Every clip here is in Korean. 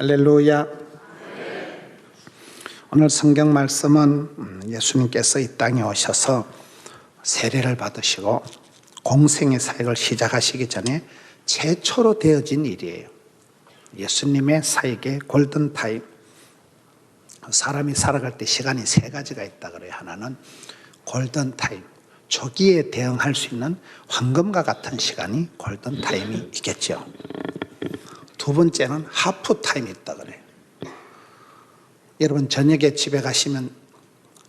할렐루야. 오늘 성경 말씀은 예수님께서 이 땅에 오셔서 세례를 받으시고 공생의 사역을 시작하시기 전에 최초로 되어진 일이에요. 예수님의 사역의 골든타임. 사람이 살아갈 때 시간이 세 가지가 있다 그래요. 하나는 골든타임, 초기에 대응할 수 있는 황금과 같은 시간이 골든타임이 있겠죠. 두 번째는 하프타임이 있다 그래요. 여러분 저녁에 집에 가시면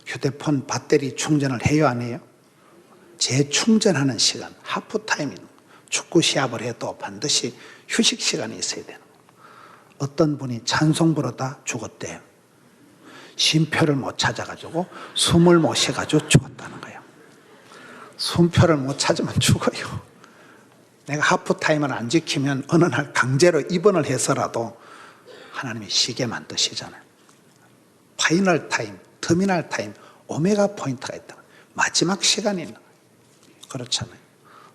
휴대폰 배터리 충전을 해요, 안 해요? 재충전하는 시간, 하프타임이 있는 거예요. 축구 시합을 해도 반드시 휴식 시간이 있어야 되는 거예요. 어떤 분이 찬송 부르다 죽었대요. 쉼표를 못 찾아가지고 숨을 못 쉬어가지고 죽었다는 거예요. 숨표를 못 찾으면 죽어요. 내가 하프타임을 안 지키면 어느 날 강제로 입원을 해서라도 하나님이 쉬게 만드시잖아요. 파이널 타임, 터미널 타임, 오메가 포인트가 있다. 마지막 시간이 있는 거예요. 그렇잖아요.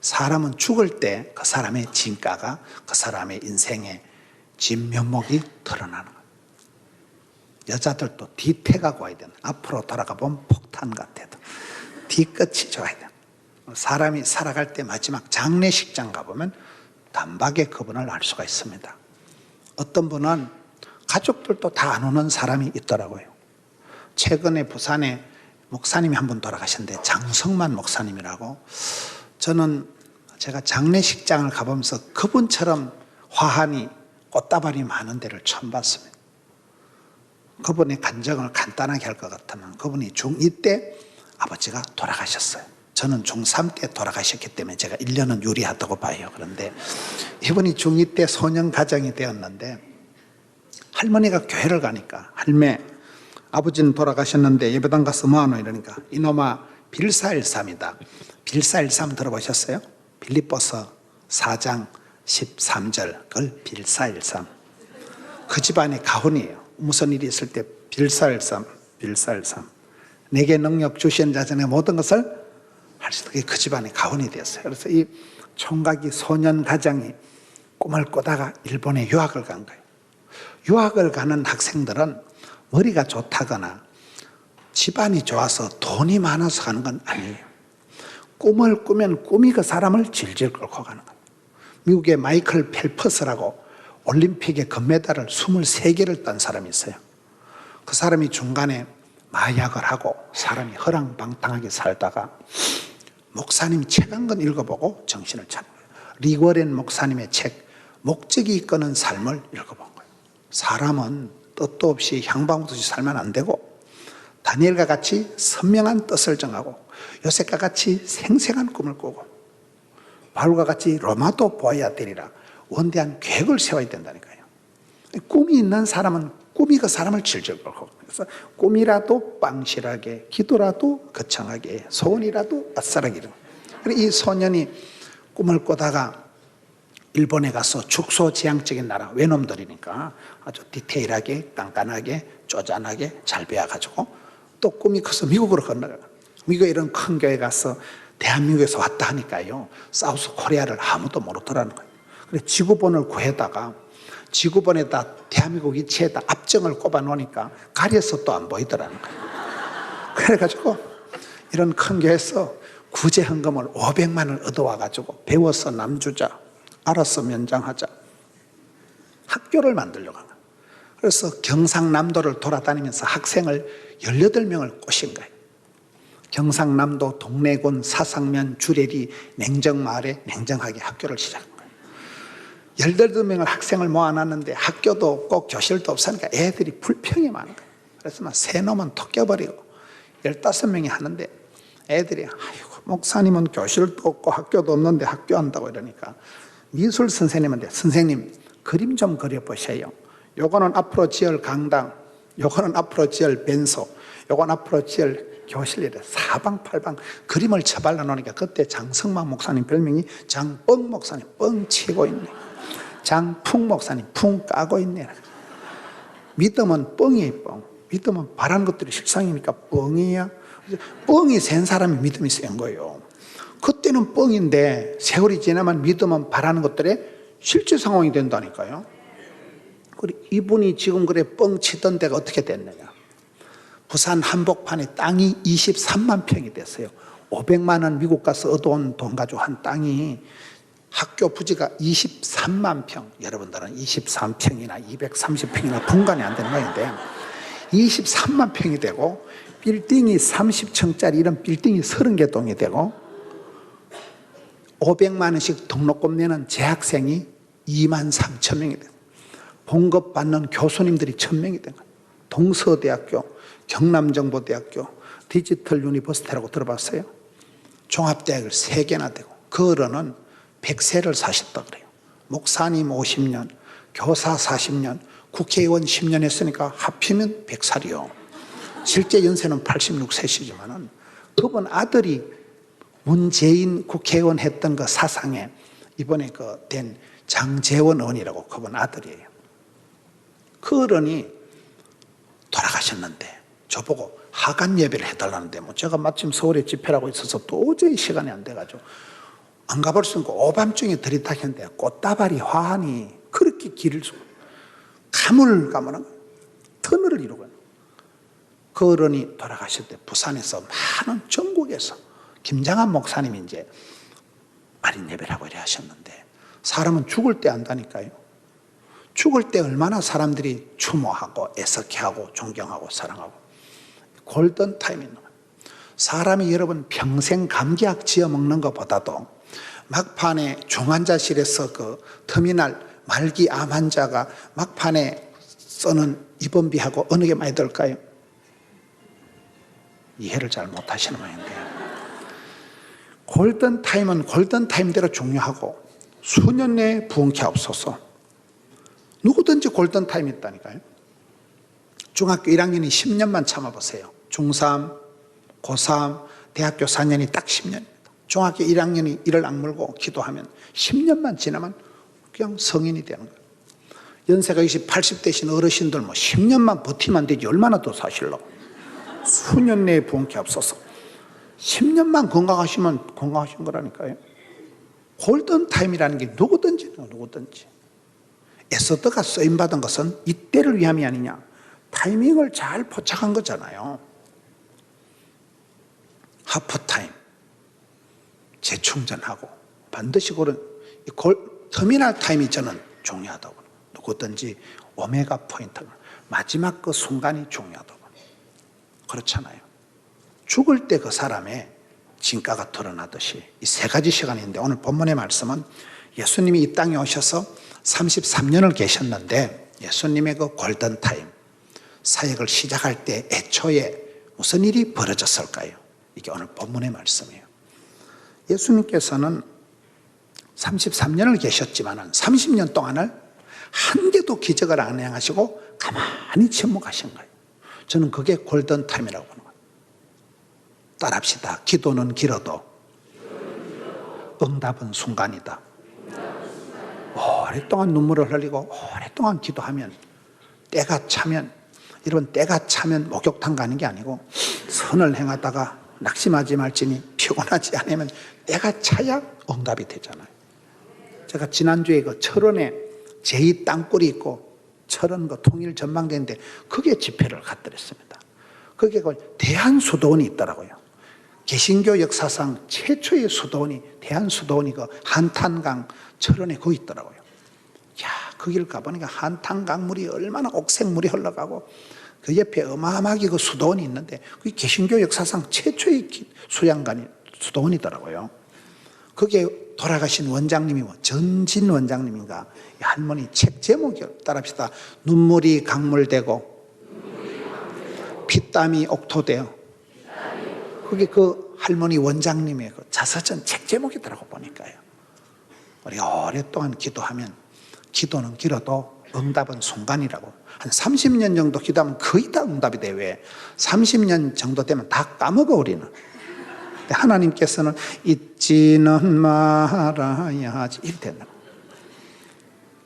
사람은 죽을 때 그 사람의 진가가, 그 사람의 인생의 진면목이 드러나는 거예요. 여자들도 뒤태가 와야 되는, 앞으로 돌아가 보면 폭탄 같아도 뒤끝이 좋아야 돼요. 사람이 살아갈 때 마지막 장례식장 가보면 단박에 그분을 알 수가 있습니다. 어떤 분은 가족들도 다 안 오는 사람이 있더라고요. 최근에 부산에 목사님이 한 분 돌아가셨는데 장성만 목사님이라고, 저는 제가 장례식장을 가보면서 그분처럼 화환이 꽃다발이 많은 데를 처음 봤습니다. 그분의 간증을 간단하게 할 것 같으면 그분이 중2 때 아버지가 돌아가셨어요. 저는 중3 때 돌아가셨기 때문에 제가 1년은 유리하다고 봐요. 그런데 이분이 중2 때 소년 가정이 되었는데 할머니가 교회를 가니까, 할매, 아버지는 돌아가셨는데 예배당 가서 뭐하노? 이러니까 이놈아 빌사일삼이다. 빌사일삼 들어보셨어요? 빌립보서 4장 13절, 그걸 빌사일삼. 그 집안의 가훈이에요. 무슨 일이 있을 때 빌사일삼, 빌사일삼. 내게 능력 주신 자전에 모든 것을 할 수 있게 그 집안의 가훈이 되었어요. 그래서 이 총각이 소년 가정이 꿈을 꾸다가 일본에 유학을 간 거예요. 유학을 가는 학생들은 머리가 좋다거나 집안이 좋아서 돈이 많아서 가는 건 아니에요. 꿈을 꾸면 꿈이 그 사람을 질질 끌고 가는 거예요. 미국의 마이클 펠퍼스라고 올림픽에 금메달을 23개를 딴 사람이 있어요. 그 사람이 중간에 마약을 하고 사람이 허랑방탕하게 살다가 목사님이 책 한 권 읽어보고 정신을 차린 거예요. 리워렌 목사님의 책 목적이 이끄는 삶을 읽어본 거예요. 사람은 뜻도 없이 향방도 없이 살면 안 되고, 다니엘과 같이 선명한 뜻을 정하고 요셉과 같이 생생한 꿈을 꾸고 바울과 같이 로마도 보아야 되리라 원대한 계획을 세워야 된다니까요. 꿈이 있는 사람은 꿈이 그 사람을 질질 끌고, 그래서 꿈이라도 빵실하게, 기도라도 거창하게, 소원이라도 아싸라게. 그리고 이 소년이 꿈을 꾸다가 일본에 가서 축소지향적인 나라, 외놈들이니까 아주 디테일하게, 깐깐하게, 쪼잔하게 잘 배워가지고 또 꿈이 커서 미국으로 건너가요. 미국에 이런 큰 교회 가서 대한민국에서 왔다 하니까요, 사우스 코리아를 아무도 모르더라는 거예요. 그래서 지구본을 구해다가 지구본에다 대한민국 위치에다 압정을 꼽아 놓으니까 가려서 또 안 보이더라는 거예요. 그래가지고 이런 큰 교회에서 구제 헌금을 500만을 얻어와가지고 배워서 남주자, 알아서 면장하자, 학교를 만들려고 한 거예요. 그래서 경상남도를 돌아다니면서 학생을 18명을 꼬신 거예요. 경상남도 동래군 사상면 주례리 냉정마을에 냉정하게 학교를 시작한 거예요. 18명을 학생을 모아놨는데 학교도 없고 교실도 없으니까 애들이 불평이 많은 거예요. 그래서 막 새 놈은 톡 껴버리고 15명이 하는데 애들이 아이고 목사님은 교실도 없고 학교도 없는데 학교한다고 이러니까 미술 선생님한테 선생님 그림 좀 그려보세요. 요거는 앞으로 지을 강당, 요거는 앞으로 지을 벤소, 요건 앞으로 지을 교실이래. 사방팔방 그림을 쳐발라 놓으니까 그때 장성만 목사님 별명이 장뻥 목사님, 뻥 치고 있네. 장풍 목사님, 풍 까고 있네. 믿음은 뻥이에요, 뻥. 믿음은 바라는 것들이 실상이니까 뻥이야. 뻥이 센 사람이 믿음이 센 거예요. 그때는 뻥인데 세월이 지나면 믿음은 바라는 것들의 실제 상황이 된다니까요. 그리고 이분이 지금 그래 뻥치던 데가 어떻게 됐느냐. 부산 한복판에 땅이 23만 평이 됐어요. 500만 원 미국 가서 얻어온 돈 가지고 한 땅이 학교 부지가 23만 평. 여러분들은 23평이나 230평이나 분간이 안 되는 거인데 23만 평이 되고 빌딩이 30층짜리 이런 빌딩이 30개 동이 되고 500만 원씩 등록금 내는 재학생이 2만 3천 명이 돼요. 봉급받는 교수님들이 1000명이 된 거예요. 동서대학교, 경남정보대학교, 디지털 유니버시티라고 들어봤어요? 종합대학을 3개나 되고 그 어른은 100세를 사셨다 그래요. 목사님 50년, 교사 40년, 국회의원 10년 했으니까 합치면 100살이요. 실제 연세는 86세시지만은 그분 아들이 문재인 국회의원 했던 그 사상에 이번에 그 된 장재원 의원이라고 그분 아들이에요. 그 어른이 돌아가셨는데 저보고 하간 예배를 해달라는데 뭐 제가 마침 서울에 집회라고 있어서 도저히 시간이 안 돼가지고 안 가볼 수 없고 오밤중에 들이닥였는데 꽃다발이 화환이 그렇게 길을 가물가물한 터널을 이루고 있는 그 어른이 돌아가실 때 부산에서 많은 전국에서 김장한 목사님이 이제 말인 예배를 하고 이래 하셨는데 사람은 죽을 때 안다니까요. 죽을 때 얼마나 사람들이 추모하고 애석해하고 존경하고 사랑하고 골든타임이 있는 거예요. 사람이 여러분 평생 감기약 지어 먹는 것보다도 막판에 중환자실에서 그 터미널 말기 암 환자가 막판에 쓰는 입원비하고 어느 게 많이 들까요? 이해를 잘 못하시는 모양인데요. 골든타임은 골든타임대로 중요하고 수년 내에 부흥케 없어서 누구든지 골든타임이 있다니까요. 중학교 1학년이 10년만 참아보세요. 중3, 고3, 대학교 4년이 딱 10년입니다. 중학교 1학년이 이를 악물고 기도하면 10년만 지나면 그냥 성인이 되는 거예요. 연세가 80대신 어르신들 뭐 10년만 버티면 되지 얼마나 더 사실러. 수년 내에 부흥케 없어서 10년만 건강하시면 건강하신 거라니까요. 골든타임이라는 게 누구든지 에스더가 쓰임받은 것은 이때를 위함이 아니냐. 타이밍을 잘 포착한 거잖아요. 하프타임 재충전하고 반드시 그런 터미널 타임이 저는 중요하다고. 누구든지 오메가 포인트 마지막 그 순간이 중요하다고. 그렇잖아요. 죽을 때 그 사람의 진가가 드러나듯이 이 세 가지 시간인데 오늘 본문의 말씀은 예수님이 이 땅에 오셔서 33년을 계셨는데 예수님의 그 골든타임 사역을 시작할 때 애초에 무슨 일이 벌어졌을까요? 이게 오늘 본문의 말씀이에요. 예수님께서는 33년을 계셨지만 30년 동안을 한 개도 기적을 안 행하시고 가만히 침묵하신 거예요. 저는 그게 골든타임이라고 보는 거예요. 따라합시다. 기도는 길어도 응답은 순간이다. 오랫동안 눈물을 흘리고 오랫동안 기도하면 때가 차면 여러분 때가 차면 목욕탕 가는 게 아니고 선을 행하다가 낙심하지 말지니 피곤하지 않으면 때가 차야 응답이 되잖아요. 제가 지난주에 그 철원에 제2 땅굴이 있고 철원 그 통일 전망대인데 그게 집회를 갔더랬습니다. 그게 그 대한수도원이 있더라고요. 개신교 역사상 최초의 수도원이 대한수도원이 그 한탄강 철원에 거기 있더라고요. 야, 그 길 가보니까 한탄강물이 얼마나 옥색물이 흘러가고 그 옆에 어마어마하게 그 수도원이 있는데 그게 개신교 역사상 최초의 수양관이 수도원이더라고요. 거기에 돌아가신 원장님이 전진 원장님인가 할머니 책 제목이 따라합시다. 눈물이 강물되고 피땀이 옥토되어. 그게 그 할머니 원장님의 그 자서전 책 제목이더라고 보니까요. 우리가 오랫동안 기도하면 기도는 길어도 응답은 순간이라고. 한 30년 정도 기도하면 거의 다 응답이 돼. 왜? 30년 정도 되면 다 까먹어 우리는. 근데 하나님께서는 잊지는 말아야지 이렇게 된다.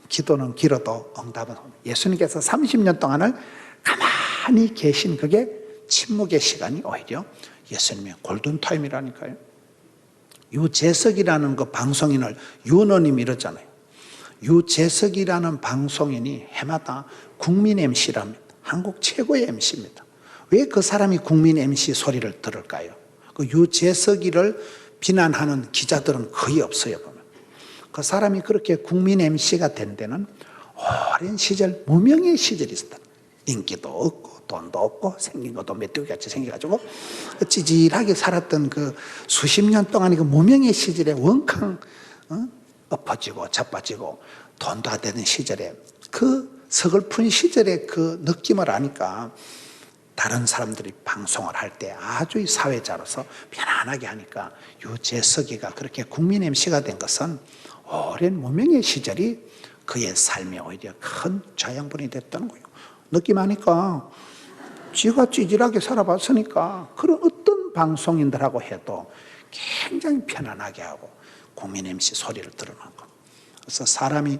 기도는 길어도 응답은. 예수님께서 30년 동안을 가만히 계신 그게 침묵의 시간이 오히려 예수님의 골든타임이라니까요. 유재석이라는 그 방송인을 윤호님이 이러잖아요. 유재석이라는 방송인이 해마다 국민 MC랍니다. 한국 최고의 MC입니다. 왜 그 사람이 국민 MC 소리를 들을까요? 그 유재석이를 비난하는 기자들은 거의 없어요. 보면 그 사람이 그렇게 국민 MC가 된 데는 오랜 시절 무명의 시절이 있었다. 인기도 없고 돈도 없고 생긴 것도 메뚜기같이 생겨가지고 찌질하게 살았던 그 수십 년 동안 그 무명의 시절에 원캉 엎어지고 자빠지고 돈도 안 되는 시절에 그 서글픈 시절의 그 느낌을 아니까 다른 사람들이 방송을 할 때 아주 사회자로서 편안하게 하니까 유재석이가 그렇게 국민 MC가 된 것은 오랜 무명의 시절이 그의 삶에 오히려 큰 자양분이 됐다는 거예요. 느낌하니까 지가 찌질하게 살아봤으니까 그런 어떤 방송인들하고 해도 굉장히 편안하게 하고 국민 MC 소리를 들어놓은 거. 그래서 사람이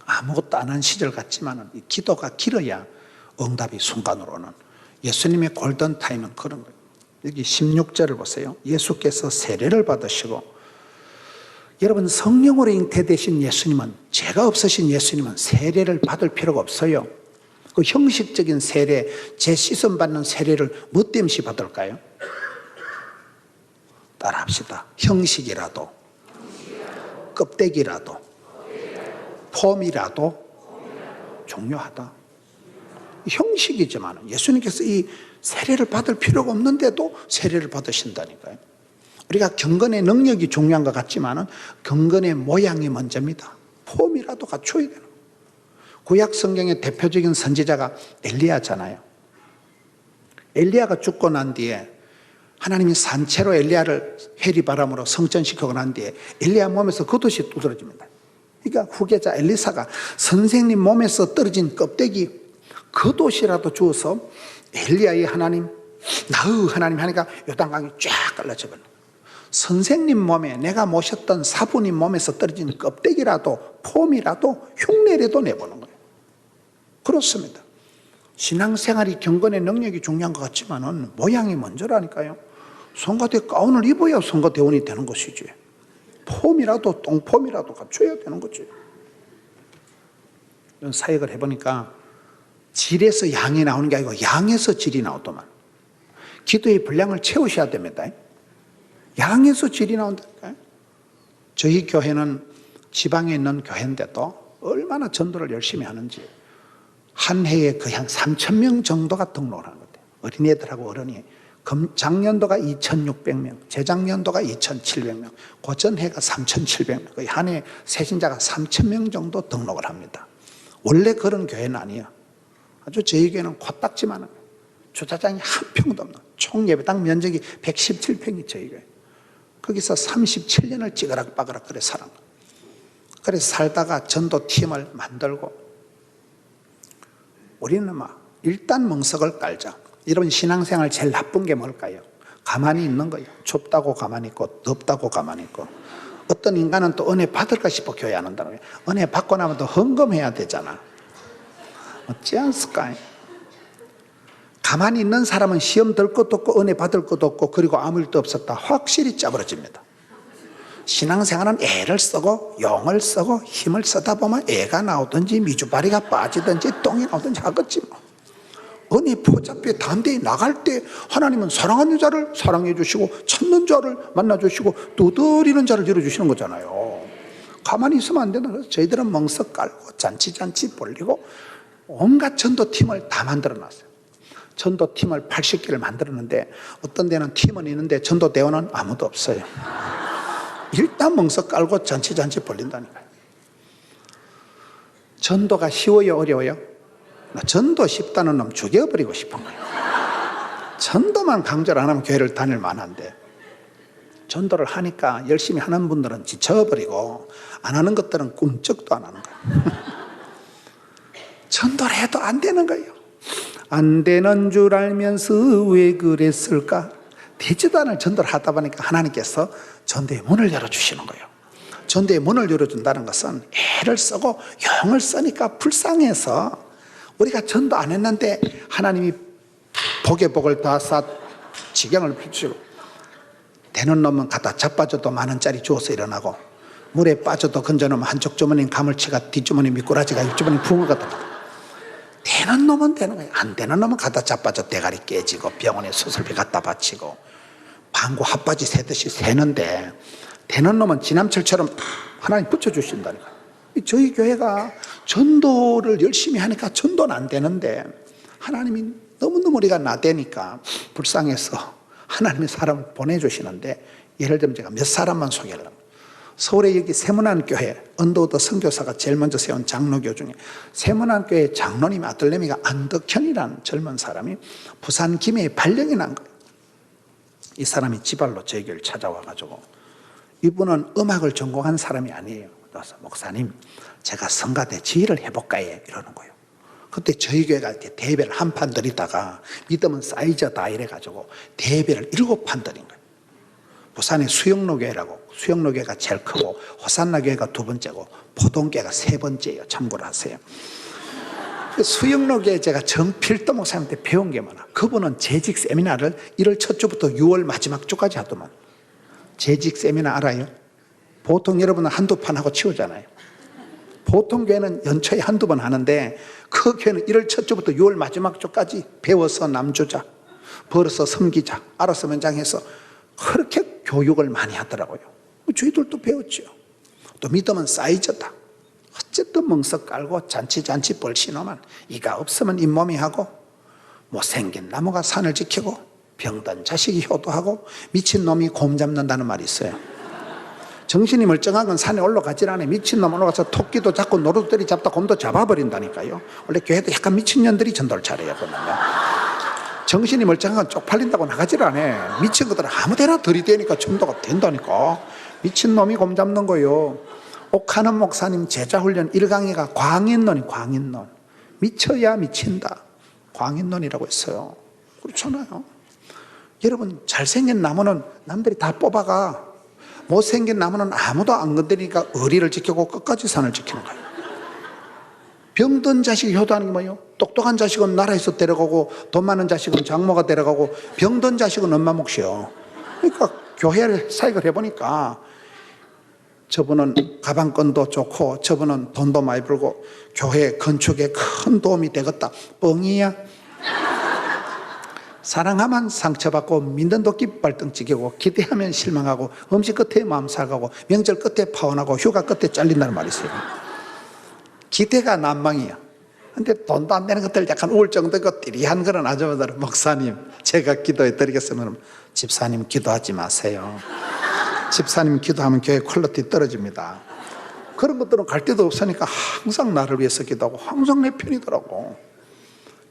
아무것도 안 한 시절 같지만 기도가 길어야 응답이 순간으로 오는 예수님의 골든타임은 그런 거예요. 여기 16절을 보세요. 예수께서 세례를 받으시고, 여러분 성령으로 잉태되신 예수님은, 죄가 없으신 예수님은 세례를 받을 필요가 없어요. 그 형식적인 세례, 제 씻음 받는 세례를 뭐 때문에 받을까요? 따라합시다. 형식이라도, 껍데기라도, 폼이라도 중요하다. 형식이지만 예수님께서 이 세례를 받을 필요가 없는데도 세례를 받으신다니까요. 우리가 경건의 능력이 중요한 것 같지만 경건의 모양이 먼저입니다. 폼이라도 갖춰야 되는 거예요. 구약 성경의 대표적인 선지자가 엘리야잖아요. 엘리야가 죽고 난 뒤에 하나님이 산채로 엘리야를 해리바람으로 성전시키고 난 뒤에 엘리야 몸에서 겉옷이 두드러집니다. 그러니까 후계자 엘리사가 선생님 몸에서 떨어진 껍데기 겉옷이라도 주어서 엘리야의 하나님, 나의 하나님 하니까 요단강이 쫙 갈라져 버려요. 선생님 몸에, 내가 모셨던 사부님 몸에서 떨어진 껍데기라도 폼이라도 흉내라도 내보는 거예요. 그렇습니다. 신앙생활이 경건의 능력이 중요한 것 같지만은 모양이 먼저라니까요. 성가대 가운을 입어야 성가대원이 되는 것이지. 폼이라도 똥폼이라도 갖춰야 되는 거지. 이런 사역을 해보니까 질에서 양이 나오는 게 아니고 양에서 질이 나오더만. 기도의 분량을 채우셔야 됩니다. 양에서 질이 나온다니까요. 저희 교회는 지방에 있는 교회인데도 얼마나 전도를 열심히 하는지 한 해에 거의 한 3,000명 정도가 등록을 하는 것 같아요. 어린애들하고 어른이. 작년도가 2,600명, 재작년도가 2,700명, 고전해가 3,700명, 거의 한 해 세신자가 3,000명 정도 등록을 합니다. 원래 그런 교회는 아니에요. 아주 저희 교회는 코딱지만 주차장이 한 평도 없는 총 예배당 면적이 117평이 저희 교회. 거기서 37년을 찌그락빠그락 그래 살아. 그래서 살다가 전도팀을 만들고 우리는 막 일단 멍석을 깔자. 여러분 신앙생활 제일 나쁜 게 뭘까요? 가만히 있는 거예요. 좁다고 가만히 있고 덥다고 가만히 있고. 어떤 인간은 또 은혜 받을까 싶어 교회 안 한다는 거예요. 은혜 받고 나면 또 헌금해야 되잖아. 어찌 않을까요? 가만히 있는 사람은 시험 들 것도 없고 은혜 받을 것도 없고 그리고 아무 일도 없었다. 확실히 짜버려집니다. 신앙생활은 애를 쓰고 용을 쓰고 힘을 쓰다 보면 애가 나오든지 미주바리가 빠지든지 똥이 나오든지 하겠지 뭐. 은혜 포잡혀 담대히 나갈 때 하나님은 사랑하는 자를 사랑해 주시고 찾는 자를 만나 주시고 두드리는 자를 열어주시는 거잖아요. 가만히 있으면 안 되는 거예요. 저희들은 멍석 깔고 잔치 벌리고 온갖 전도팀을 다 만들어 놨어요. 전도팀을 80개를 만들었는데 어떤 데는 팀은 있는데 전도대원은 아무도 없어요. 일단 멍석 깔고 잔치 벌린다니까요. 전도가 쉬워요 어려워요? 전도 쉽다는 놈 죽여버리고 싶은 거예요. 전도만 강조를 안 하면 교회를 다닐 만한데 전도를 하니까 열심히 하는 분들은 지쳐버리고 안 하는 것들은 꿈쩍도 안 하는 거예요. 전도를 해도 안 되는 거예요. 안 되는 줄 알면서 왜 그랬을까? 되지도 않을 전도를 하다 보니까 하나님께서 전도의 문을 열어주시는 거예요. 전도의 문을 열어준다는 것은 애를 쓰고 용을 쓰니까 불쌍해서 우리가 전도 안 했는데 하나님이 복에 복을 더하사 지경을 비추고 되는 놈은 갖다 자빠져도 10,000원짜리 주어서 일어나고 물에 빠져도 건져놓으면 한쪽 주머니는 가물치가, 뒷주머니 미꾸라지가, 옆주머니 붕어가 다 되는 놈은 되는 거예요. 안 되는 놈은 갖다 자빠져 대가리 깨지고 병원에 수술비 갖다 바치고 방구 핫바지 세듯이 세는데, 되는 놈은 지남철처럼 하나님 붙여주신다니까. 저희 교회가 전도를 열심히 하니까 전도는 안 되는데, 하나님이 너무너무 우리가 나대니까 불쌍해서 하나님이 사람을 보내주시는데, 예를 들면 제가 몇 사람만 소개를 합니다. 서울에 여기 세문안교회 언더우드 선교사가 제일 먼저 세운 장로교 중에 세문안교회 장로님 아들내미가 안덕현이라는 젊은 사람이 부산 김해에 발령이 난 거예요. 이 사람이 지발로 저희 교회를 찾아와가지고, 이분은 음악을 전공한 사람이 아니에요. 그래서 목사님, 제가 성가대 지휘를 해볼까요? 이러는 거예요. 그때 저희 교회가 이렇게 대회를 한 판 드리다가 믿음은 쌓이자다 이래가지고 대회를 7판 드린 거예요. 부산의 수영로교회라고, 수영로교회가 제일 크고 호산나교회가 두 번째고 포동교회가 세 번째예요. 참고로 하세요. 수영로교회 제가 정필도 목사님한테 배운 게 많아. 그분은 재직 세미나를 1월 첫 주부터 6월 마지막 주까지 하더만. 재직 세미나 알아요? 보통 여러분은 한두 판 하고 치우잖아요. 보통 교회는 연초에 한두 번 하는데, 그 교회는 1월 첫 주부터 6월 마지막 주까지 배워서 남주자, 벌어서 섬기자, 알아서 면장해서 그렇게 교육을 많이 하더라고요. 저희들도 배웠죠. 또 믿음은 쌓이졌다. 어쨌든 멍석 깔고 잔치 벌시노만 이가 없으면 잇몸이 하고, 못생긴 나무가 산을 지키고 병든 자식이 효도하고 미친놈이 곰 잡는다는 말이 있어요. 정신이 멀쩡한 건 산에 올라가질 않아요. 미친놈 올라가서 토끼도 잡고 노루들이 잡다 곰도 잡아버린다니까요. 원래 교회도 약간 미친년들이 전도를 잘해요. 정신이 멀쩡한 건 쪽팔린다고 나가질 않아요. 미친 것들은 아무데나 들이대니까 전도가 된다니까. 미친놈이 곰 잡는 거예요. 옥하는 목사님 제자훈련 1강의가 광인론이, 광인론. 미쳐야 미친다. 광인론이라고 했어요. 그렇잖아요. 여러분, 잘생긴 나무는 남들이 다 뽑아가. 못생긴 나무는 아무도 안 건드리니까 의리를 지키고 끝까지 산을 지키는 거예요. 병든 자식 효도하는 게 뭐예요? 똑똑한 자식은 나라에서 데려가고 돈 많은 자식은 장모가 데려가고 병든 자식은 엄마 몫이요. 그러니까 교회를 사역을 해보니까 저분은 가방건도 좋고 저분은 돈도 많이 벌고 교회 건축에 큰 도움이 되겠다. 뻥이야. 사랑하면 상처받고 민든도 깃발등 찍히고 기대하면 실망하고 음식 끝에 마음 살가고 명절 끝에 파혼하고 휴가 끝에 잘린다는 말이 있어요. 기대가 난망이야. 근데 돈도 안 되는 것들 약간 우울증도 띠리한 그런 아줌마들은 목사님 제가 기도해 드리겠으면, 집사님 기도하지 마세요. 집사님 기도하면 교회 퀄리티 떨어집니다. 그런 것들은 갈 데도 없으니까 항상 나를 위해서 기도하고 항상 내 편이더라고.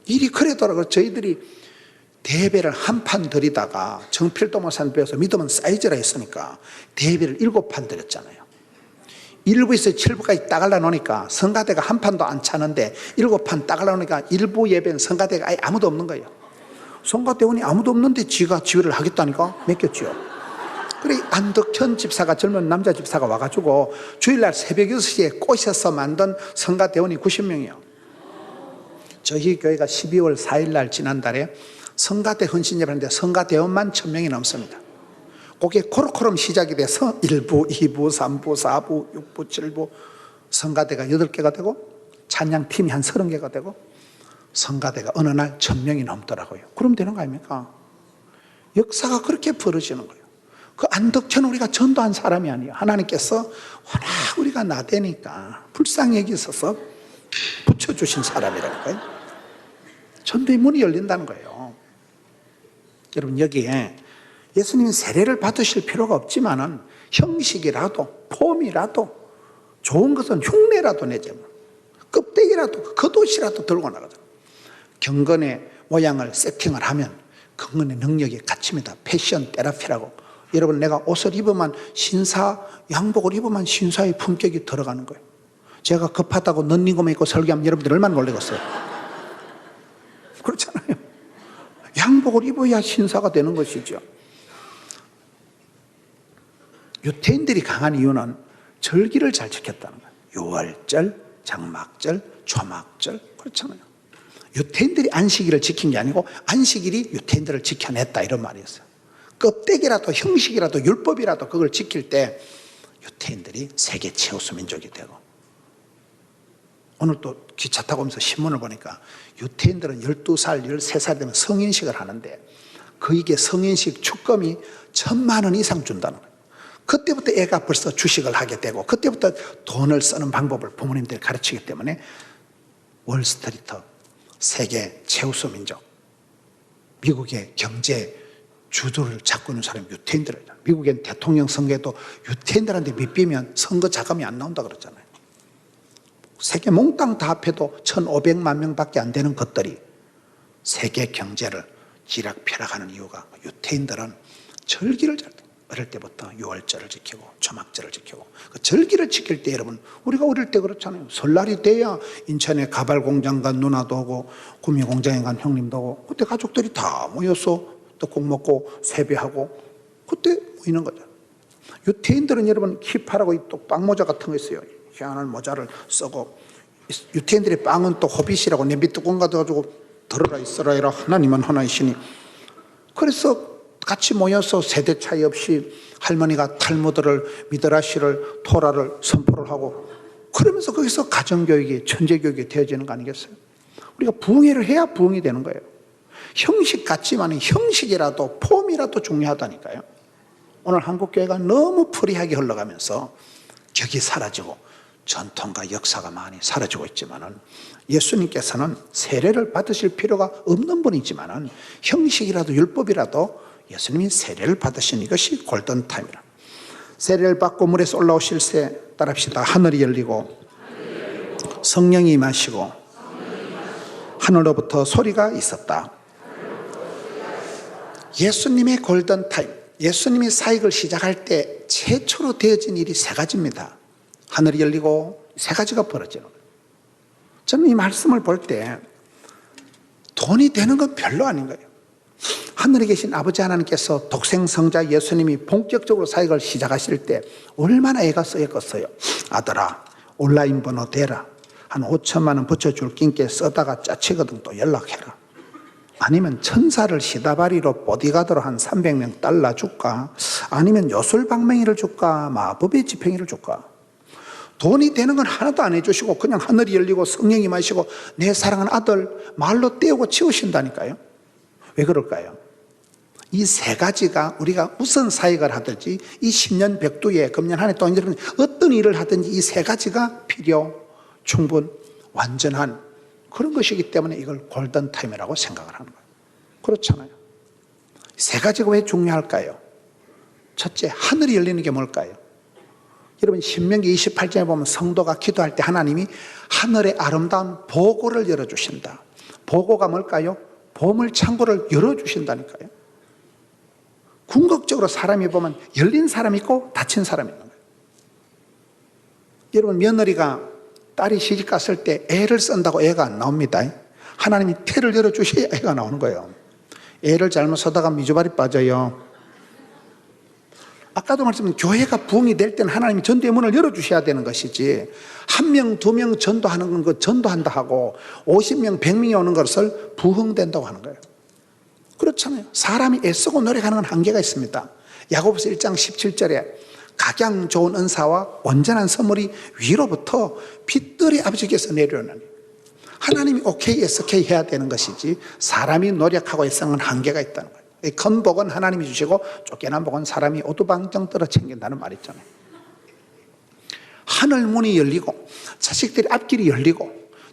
일이 그래더라고. 저희들이 대회를 한 판 드리다가 정필도 목사님 배워서 믿음은 사이즈라 했으니까 대회를 7판 드렸잖아요. 1부에서 7부까지 따갈라 놓으니까 성가대가 한 판도 안 차는데 7판 따갈라 놓으니까 1부 예배는 성가대가 아예 아무도 없는 거예요. 성가대원이 아무도 없는데 지가 지휘를 하겠다니까 맡겼죠. 그래 안덕현 집사가, 젊은 남자 집사가 와가지고 주일날 새벽 6시에 꼬셔서 만든 성가대원이 90명이에요. 저희 교회가 12월 4일날 지난달에 성가대 헌신예배하는데 성가대원만 1000명이 넘습니다. 그게 코로코름 시작이 돼서 1부, 2부, 3부, 4부, 6부, 7부 성가대가 8개가 되고 찬양팀이 한 30개가 되고 성가대가 어느 날 1000명이 넘더라고요. 그럼 되는 거 아닙니까? 역사가 그렇게 벌어지는 거예요. 그 안덕천 우리가 전도한 사람이 아니에요. 하나님께서 워낙 우리가 나대니까 불쌍히 여기셔서 붙여주신 사람이라니까요. 전도의 문이 열린다는 거예요. 여러분, 여기에 예수님이 세례를 받으실 필요가 없지만은 형식이라도 폼이라도 좋은 것은 흉내라도 내자면 껍데기라도 겉옷이라도 들고 나가자. 경건의 모양을 세팅을 하면 경건의 능력이 갇힙니다. 패션 테라피라고. 여러분, 내가 옷을 입으면 양복을 입으면 신사의 품격이 들어가는 거예요. 제가 급하다고 넌닝구만 입고 설교하면 여러분들 얼마나 놀라겠어요. 그렇잖아요. 양복을 입어야 신사가 되는 것이죠. 유태인들이 강한 이유는 절기를 잘 지켰다는 거예요. 유월절, 장막절, 초막절. 그렇잖아요. 유태인들이 안식일을 지킨 게 아니고 안식일이 유태인들을 지켜냈다, 이런 말이었어요. 껍데기라도 형식이라도 율법이라도 그걸 지킬 때 유태인들이 세계 최우수 민족이 되고, 오늘 또 기차 타고 오면서 신문을 보니까 유태인들은 12살, 13살 되면 성인식을 하는데 그에게 성인식 축금이 1,000만 원 이상 준다는 거예요. 그때부터 애가 벌써 주식을 하게 되고 그때부터 돈을 쓰는 방법을 부모님들이 가르치기 때문에 월스트리트 세계 최우수 민족, 미국의 경제 주도를 잡고 있는 사람이 유태인들이잖아요. 미국엔 대통령 선거에도 유태인들한테 밑비면 선거 자금이 안 나온다 그러잖아요. 세계 몽땅 다 합해도 1,500만 명밖에 안 되는 것들이 세계 경제를 지락펴락하는 이유가, 유태인들은 절기를 잘, 어릴 때부터 유월절을 지키고 초막절을 지키고, 그 절기를 지킬 때 여러분, 우리가 어릴 때 그렇잖아요. 설날이 돼야 인천에 가발 공장 간 누나도 오고 구미 공장에 간 형님도 오고, 그때 가족들이 다 모여서 떡국 먹고 세배하고 그때 모이는 거죠. 유태인들은 여러분 키파라고 또 빵모자 같은 거 있어요. 희한한 모자를 쓰고, 유태인들의 빵은 또 호빗이라고 냄비뚜껑 가져가지고 들어라 있어라 해라, 하나님은 하나이시니. 그래서 같이 모여서 세대 차이 없이 할머니가 탈무드를, 미드라시를, 토라를 선포를 하고, 그러면서 거기서 가정교육이, 천재교육이 되어지는 거 아니겠어요? 우리가 부흥회를 해야 부흥이 되는 거예요. 형식 같지만 형식이라도 폼이라도 중요하다니까요. 오늘 한국교회가 너무 프리하게 흘러가면서 격이 사라지고 전통과 역사가 많이 사라지고 있지만은, 예수님께서는 세례를 받으실 필요가 없는 분이지만은 형식이라도 율법이라도 예수님이 세례를 받으신 이것이 골든타임이라. 세례를 받고 물에서 올라오실 때 따라합시다. 하늘이 열리고 성령이 임하시고 하늘로부터 소리가 있었다. 예수님의 골든타임, 예수님이 사역을 시작할 때 최초로 되어진 일이 세 가지입니다. 하늘이 열리고 세 가지가 벌어지는 거예요. 저는 이 말씀을 볼 때 돈이 되는 건 별로 아닌 거예요. 하늘에 계신 아버지 하나님께서 독생성자 예수님이 본격적으로 사역을 시작하실 때 얼마나 애가 쓰였겠어요. 아들아, 온라인 번호 대라. 한 5천만 원 붙여줄 낀께 써다가 짜치거든 또 연락해라. 아니면 천사를 시다바리로 보디가드로 한 300명 달라 줄까? 아니면 요술방맹이를 줄까? 마법의 지팽이를 줄까? 돈이 되는 건 하나도 안 해주시고 그냥 하늘이 열리고 성령이 마시고 내 사랑하는 아들 말로 떼우고 치우신다니까요. 왜 그럴까요? 이 세 가지가 우리가 무슨 사역을 하든지 이 10년 백두에 금년 한 해 동안 어떤 일을 하든지 이 세 가지가 필요, 충분, 완전한 그런 것이기 때문에 이걸 골든타임이라고 생각을 하는 거예요. 그렇잖아요. 세 가지가 왜 중요할까요? 첫째, 하늘이 열리는 게 뭘까요? 여러분 신명기 28장에 보면 성도가 기도할 때 하나님이 하늘의 아름다운 보고를 열어주신다. 보고가 뭘까요? 보물창고를 열어주신다니까요. 궁극적으로 사람이 보면 열린 사람이 있고 닫힌 사람이 있는 거예요. 여러분 며느리가 딸이 시집 갔을 때 애를 쓴다고 애가 안 나옵니다. 하나님이 태를 열어주셔야 애가 나오는 거예요. 애를 잘못 쓰다가 미주발이 빠져요. 아까도 말씀드린 교회가 부흥이 될 때는 하나님이 전도의 문을 열어주셔야 되는 것이지, 한 명, 두 명 전도하는 건 전도한다 하고 50명, 100명이 오는 것을 부흥된다고 하는 거예요. 그렇잖아요. 사람이 애쓰고 노력하는 건 한계가 있습니다. 야고보서 1장 17절에 각양 좋은 은사와 온전한 선물이 위로부터 빛들의 아버지께서 내려오느니, 하나님이 오케이, SK 해야 되는 것이지 사람이 노력하고 애쓰는 건 한계가 있다는 거예요. 큰 복은 하나님이 주시고 쫓겨난 복은 사람이 오두방정 떨어 챙긴다는 말 있잖아요. 하늘 문이 열리고 자식들의 앞길이 열리고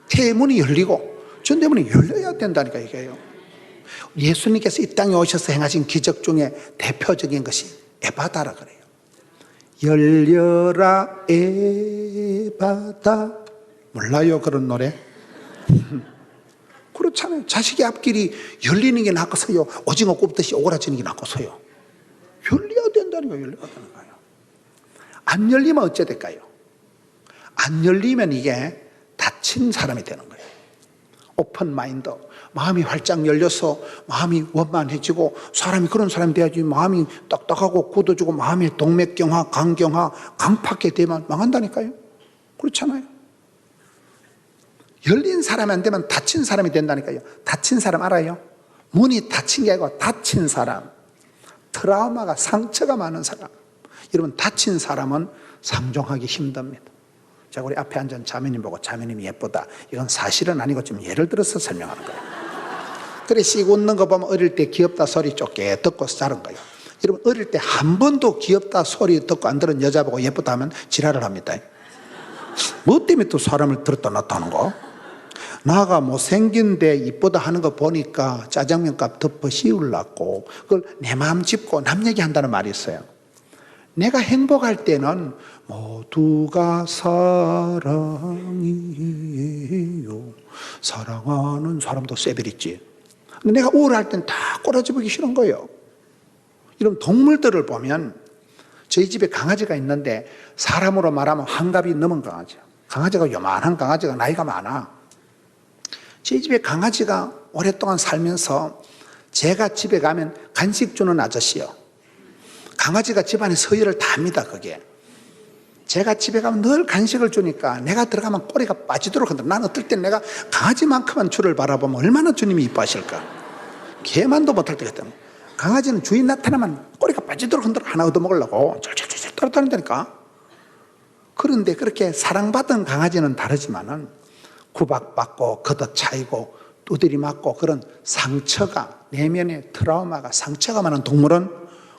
태문이 열리고 전대문이 열려야 된다니까 이게요. 예수님께서 이 땅에 오셔서 행하신 기적 중에 대표적인 것이 에바다라 그래요. 열려라 에바다. 몰라요 그런 노래? 그렇잖아요. 자식의 앞길이 열리는 게 낫고서요, 오징어 꼽듯이 오그라지는 게 낫고서요. 열려야 된다는 거예요. 열려야 되는 거예요. 안 열리면 어째 될까요? 안 열리면 이게 닫힌 사람이 되는 거예요. 오픈 마인드, 마음이 활짝 열려서 마음이 원만해지고, 사람이 그런 사람이 돼야지. 마음이 딱딱하고 굳어지고 마음이 동맥경화, 간경화, 강팍게 되면 망한다니까요. 그렇잖아요. 열린 사람이 안 되면 닫힌 사람이 된다니까요. 닫힌 사람 알아요? 문이 닫힌 게 아니고 닫힌 사람, 트라우마가, 상처가 많은 사람, 여러분, 다친 사람은 상종하기 힘듭니다. 제가 우리 앞에 앉은 자매님 보고 자매님이 예쁘다, 이건 사실은 아니고 좀 예를 들어서 설명하는 거예요. 그래, 씩 웃는 거 보면 어릴 때 귀엽다 소리 쫓게 듣고 자른 거예요. 여러분, 어릴 때 한 번도 귀엽다 소리 듣고 안 들은 여자 보고 예쁘다 하면 지랄을 합니다. 뭐 때문에 또 사람을 들었다 놨다 하는 거? 나가 못생긴데 이쁘다 하는 거 보니까 짜장면값 덮어 씌우려고 그걸 내 마음 짚고 남 얘기한다는 말이 있어요. 내가 행복할 때는 모두가 사랑이에요. 사랑하는 사람도 쎄비리지. 근데 내가 우울할 땐 다 꼬라지 보기 싫은 거예요. 이런 동물들을 보면, 저희 집에 강아지가 있는데 사람으로 말하면 환갑이 넘은 강아지야. 강아지가 요만한 강아지가 나이가 많아. 저희 집에 강아지가 오랫동안 살면서 제가 집에 가면 간식 주는 아저씨요. 강아지가 집안에 서열을 다 합니다. 그게 제가 집에 가면 늘 간식을 주니까 내가 들어가면 꼬리가 빠지도록 한다. 난 어떨 땐 내가 강아지만큼만 주를 바라보면 얼마나 주님이 이뻐하실까. 개만도 못할 때가 있다. 강아지는 주인 나타나면 꼬리가 빠지도록 흔들어 하나 얻어먹으려고 절절절절 떨어다닌다니까. 그런데 그렇게 사랑받은 강아지는 다르지만은 구박받고 걷어차이고 두드리 맞고 그런 상처가, 내면의 트라우마가, 상처가 많은 동물은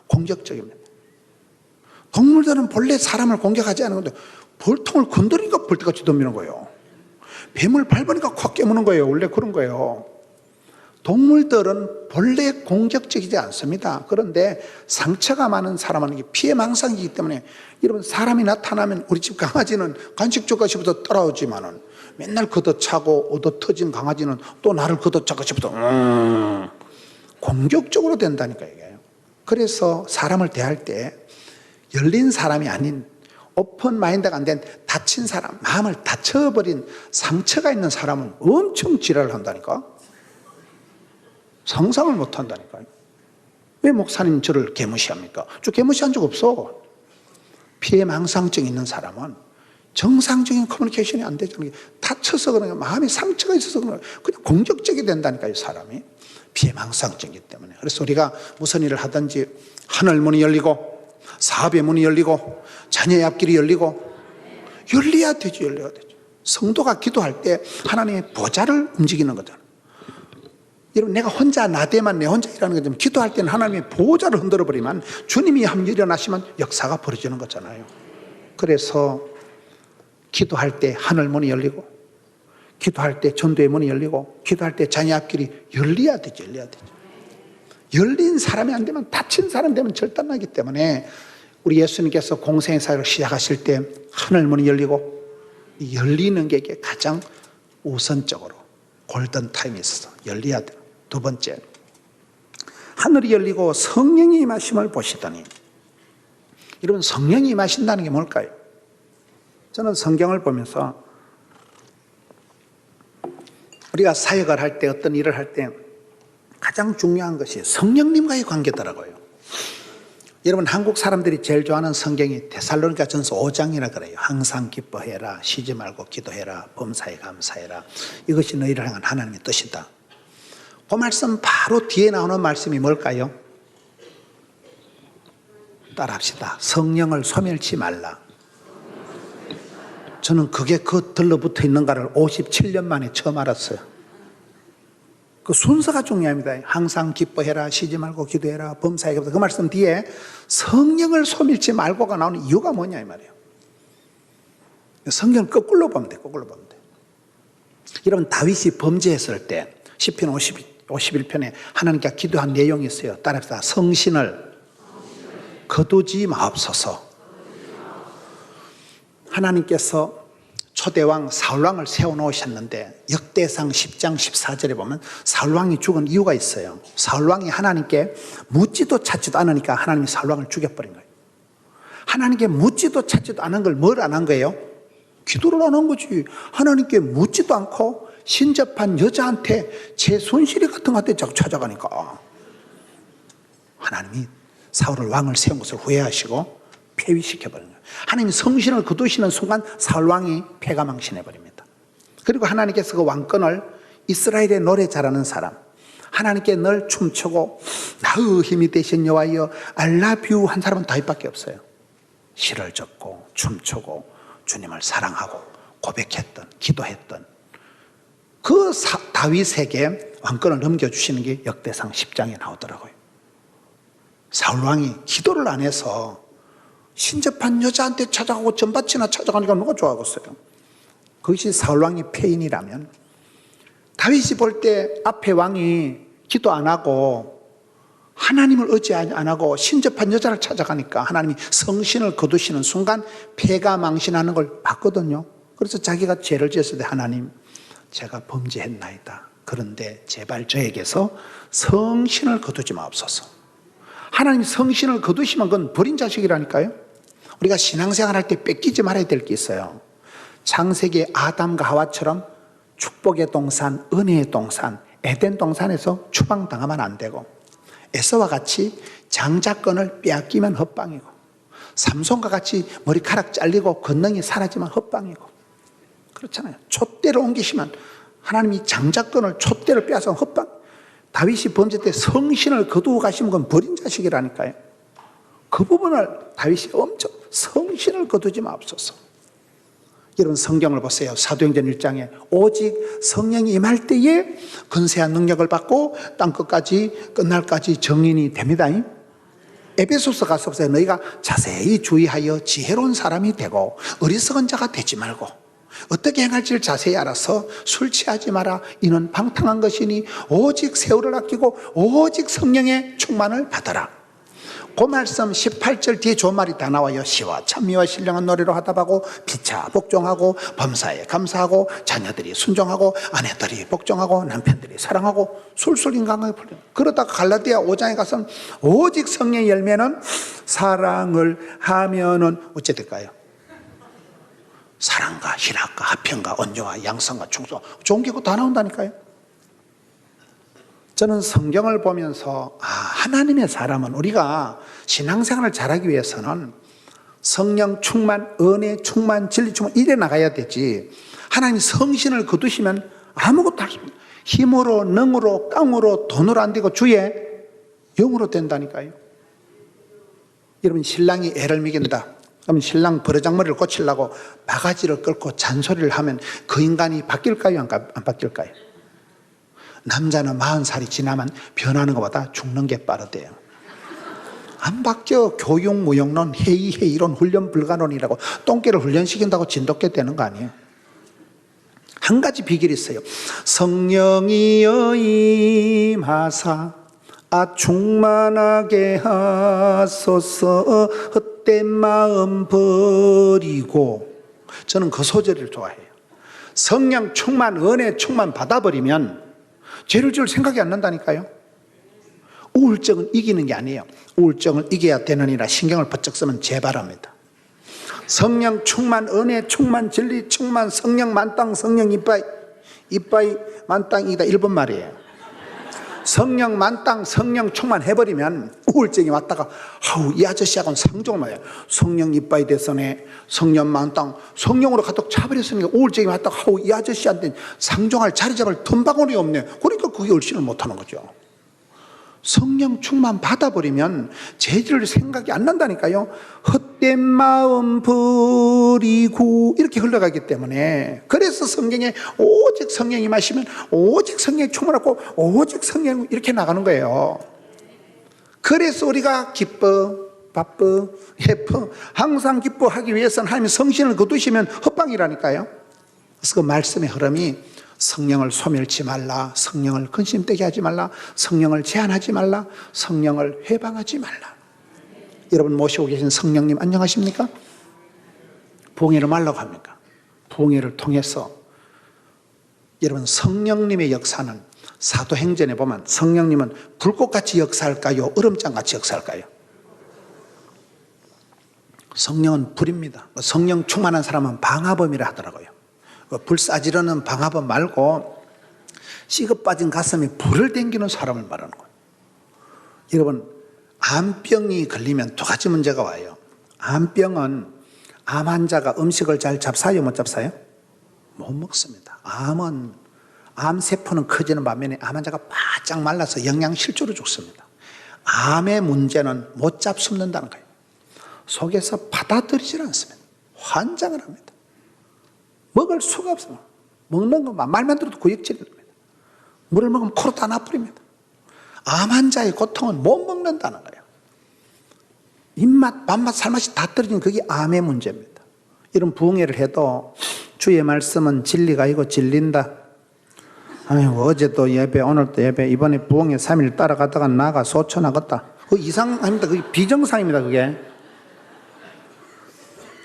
공격적입니다. 동물들은 본래 사람을 공격하지 않은 건데 볼통을 건드리니까 벌떼같이 덤비는 거예요. 뱀을 밟으니까 콱 깨무는 거예요. 원래 그런 거예요. 동물들은 본래 공격적이지 않습니다. 그런데 상처가 많은 사람은 피해망상이기 때문에, 여러분, 사람이 나타나면 우리 집 강아지는 간식 줄까 싶어서 따라오지만은 맨날 걷어차고 얻어터진 강아지는 또 나를 걷어차고 싶어서 공격적으로 된다니까 이게. 그래서 사람을 대할 때 열린 사람이 아닌, 오픈 마인드가 안 된 닫힌 사람, 마음을 닫혀버린 상처가 있는 사람은 엄청 지랄을 한다니까. 상상을 못 한다니까요. 왜 목사님 저를 개무시합니까? 저 개무시한 적 없어. 피해망상증 있는 사람은 정상적인 커뮤니케이션이 안 되잖아요. 다쳐서 그런 거예요. 마음에 상처가 있어서 그런 거예요. 그냥 공격적이 된다니까요, 사람이. 피해망상증이기 때문에. 그래서 우리가 무슨 일을 하든지 하늘 문이 열리고 사업의 문이 열리고 자녀의 앞길이 열리고 열려야 되죠. 열려야 되죠. 성도가 기도할 때 하나님의 보좌를 움직이는 거잖아요. 여러분, 내가 혼자 나대만 내 혼자 일하는 거죠. 기도할 때는 하나님의 보좌를 흔들어 버리면 주님이 한번 일어나시면 역사가 벌어지는 거잖아요. 그래서 기도할 때 하늘 문이 열리고, 기도할 때 전도의 문이 열리고, 기도할 때 자녀 앞길이 열려야 되죠. 열려야 되죠. 열린 사람이 안 되면, 닫힌 사람 되면 절단나기 때문에 우리 예수님께서 공생의 사역을 시작하실 때 하늘 문이 열리고, 이 열리는 게 가장 우선적으로 골든 타임이 있어서 열려야 돼요. 두 번째, 하늘이 열리고 성령이 임하심을 보시더니. 여러분, 성령이 임하신다는 게 뭘까요? 저는 성경을 보면서 우리가 사역을 할 때, 어떤 일을 할 때 가장 중요한 것이 성령님과의 관계더라고요. 여러분, 한국 사람들이 제일 좋아하는 성경이 데살로니가 전서 5장이라 그래요. 항상 기뻐해라, 쉬지 말고 기도해라, 범사에 감사해라, 이것이 너희를 향한 하나님의 뜻이다. 그 말씀 바로 뒤에 나오는 말씀이 뭘까요? 따라합시다. 성령을 소멸치 말라. 저는 그게 그 들러붙어 있는가를 57년 만에 처음 알았어요. 그 순서가 중요합니다. 항상 기뻐해라, 쉬지 말고 기도해라, 범사에 감사해라. 그 말씀 뒤에 성령을 소멸치 말고가 나오는 이유가 뭐냐 이 말이에요. 성경을 거꾸로 보면 돼. 거꾸로 보면 돼. 여러분, 다윗이 범죄했을 때 시편 51편에 하나님께 기도한 내용이 있어요. 따라합시다. 성신을 거두지 마옵소서. 하나님께서 초대왕 사울왕을 세워놓으셨는데 역대상 10장 14절에 보면 사울왕이 죽은 이유가 있어요. 사울왕이 하나님께 묻지도 찾지도 않으니까 하나님이 사울왕을 죽여버린 거예요. 하나님께 묻지도 찾지도 않은 걸 뭘 안 한 거예요? 기도를 안 한 거지. 하나님께 묻지도 않고 신접한 여자한테 제 손실이 같은 것한테 자꾸 찾아가니까 하나님이 사울을 왕을 세운 것을 후회하시고 폐위시켜버린 거예요. 하나님이 성신을 거두시는 순간 사울왕이 패가망신해버립니다. 그리고 하나님께서 그 왕권을 이스라엘의 노래 잘하는 사람, 하나님께 늘 춤추고 나의 힘이 되신 여호와여 I love you 한 사람은 다윗밖에 없어요. 시를 적고 춤추고 주님을 사랑하고 고백했던, 기도했던 그 다윗에게 왕권을 넘겨주시는 게 역대상 10장에 나오더라고요. 사울왕이 기도를 안 해서 신접한 여자한테 찾아가고 전밭이나 찾아가니까 누가 좋아하겠어요? 그것이 사울왕이 패인이라면, 다윗이 볼 때 앞에 왕이 기도 안 하고 하나님을 의지 안 하고 신접한 여자를 찾아가니까 하나님이 성신을 거두시는 순간 패가 망신하는 걸 봤거든요. 그래서 자기가 죄를 지었을 때, 하나님 제가 범죄했나이다. 그런데 제발 저에게서 성신을 거두지 마옵소서. 하나님 성신을 거두시면 그건 버린 자식이라니까요. 우리가 신앙생활 할 때 뺏기지 말아야 될 게 있어요. 창세기 아담과 하와처럼 축복의 동산, 은혜의 동산, 에덴 동산에서 추방당하면 안 되고, 에서와 같이 장자권을 빼앗기면 헛방이고, 삼손과 같이 머리카락 잘리고 권능이 사라지면 헛방이고, 그렇잖아요. 촛대를 옮기시면 하나님이 장자권을, 촛대를 빼앗으면 헛방. 다윗이 범죄 때 성신을 거두어 가시면 그건 버린 자식이라니까요. 그 부분을 다윗이 엄청, 성신을 거두지 마옵소서. 여러분 성경을 보세요. 사도행전 1장에 오직 성령이 임할 때에 근세한 능력을 받고 땅끝까지 끝날까지 정인이 됩니다. 에베소서 가서 보세요. 너희가 자세히 주의하여 지혜로운 사람이 되고 어리석은 자가 되지 말고 어떻게 행할지를 자세히 알아서 술 취하지 마라. 이는 방탕한 것이니 오직 세월을 아끼고 오직 성령의 충만을 받아라. 그 말씀 18절 뒤에 좋은 말이 다 나와요. 시와 찬미와 신령한 노래로 화답하고 피차 복종하고 범사에 감사하고 자녀들이 순종하고 아내들이 복종하고 남편들이 사랑하고 술술 인간을 풀려. 그러다가 갈라디아 5장에 가서는 오직 성령의 열매는 사랑을 하면은 어찌 될까요? 사랑과 희락과 화평과 온유와 양성과 충성, 좋은 게 다 나온다니까요. 저는 성경을 보면서 하나님의 사람은, 우리가 신앙생활을 잘하기 위해서는 성령 충만, 은혜 충만, 진리 충만 이래 나가야 되지, 하나님 성신을 거두시면 아무것도 할 수 없습니다. 힘으로, 능으로, 깡으로, 돈으로 안 되고 주의 영으로 된다니까요. 여러분 신랑이 애를 먹인다. 그럼 신랑 버르장머리를 고치려고 바가지를 끌고 잔소리를 하면 그 인간이 바뀔까요? 안 바뀔까요? 남자는 40살이 지나면 변하는 것보다 죽는 게 빠르대요. 안 바뀌어. 교육 무용론, 회의론, 훈련 불가론이라고 똥개를 훈련시킨다고 진돗개 되는 거 아니에요. 한 가지 비결이 있어요. 성령이여 임하사 충만하게 하소서 헛된 마음 버리고. 저는 그 소절을 좋아해요. 성령 충만, 은혜 충만 받아버리면 죄를 지을 생각이 안 난다니까요. 우울증은 이기는 게 아니에요. 우울증을 이겨야 되느니라 신경을 번쩍 쓰면 재발합니다. 성령 충만, 은혜 충만, 진리 충만, 성령 만땅, 성령 이빠이. 이빠이 만땅이다 일본 말이에요. 성령 만땅, 성령 충만 해버리면 우울증이 왔다가 이 아저씨하고는 상종을 해요. 성령 이빠이 됐으네, 성령 만땅, 성령으로 가득 차버렸으니까 우울증이 왔다가 이 아저씨한테 상종할 자리 잡을 덤방울이 없네. 그러니까 그게 얼씬을 못하는 거죠. 성령 충만 받아버리면 죄질 생각이 안 난다니까요. 헛된 마음 버리고 이렇게 흘러가기 때문에, 그래서 성경에 오직 성령이 마시면 오직 성령이 충만하고 오직 성령 이렇게 나가는 거예요. 그래서 우리가 기뻐, 바빠, 예뻐, 항상 기뻐하기 위해서는 하나님 성신을 거두시면 헛방이라니까요. 그래서 그 말씀의 흐름이 성령을 소멸치 말라, 성령을 근심되게 하지 말라, 성령을 제한하지 말라, 성령을 회방하지 말라. 여러분 모시고 계신 성령님 안녕하십니까? 부흥회를 말라고 합니까? 부흥회를 통해서 여러분 성령님의 역사는 사도행전에 보면 성령님은 불꽃같이 역사할까요? 얼음장같이 역사할까요? 성령은 불입니다. 성령 충만한 사람은 방화범이라 하더라고요. 불사지르는 방화범 말고 식어 빠진 가슴에 불을 땡기는 사람을 말하는 거예요. 여러분 암병이 걸리면 두 가지 문제가 와요. 암병은 암 환자가 음식을 잘 잡사요, 못 잡사요? 못 먹습니다. 암은 암세포는 커지는 반면에 암 환자가 바짝 말라서 영양실조로 죽습니다. 암의 문제는 못 잡숫는다는 거예요. 속에서 받아들이질 않습니다. 환장을 합니다. 먹을 수가 없어요. 먹는 것만 말만 들어도 구역질이 납니다. 물을 먹으면 코로 다 나버립니다. 암 환자의 고통은 못 먹는다는 거예요. 입맛, 밥맛, 살맛이 다 떨어지는 그게 암의 문제입니다. 이런 부흥회를 해도 주의 말씀은 진리가 아니고 진린다. 아이고, 어제도 예배, 오늘도 예배, 이번에 부흥회 3일 따라가다가 나가 소천하겠다. 그거 이상합니다. 그게 비정상입니다. 그게.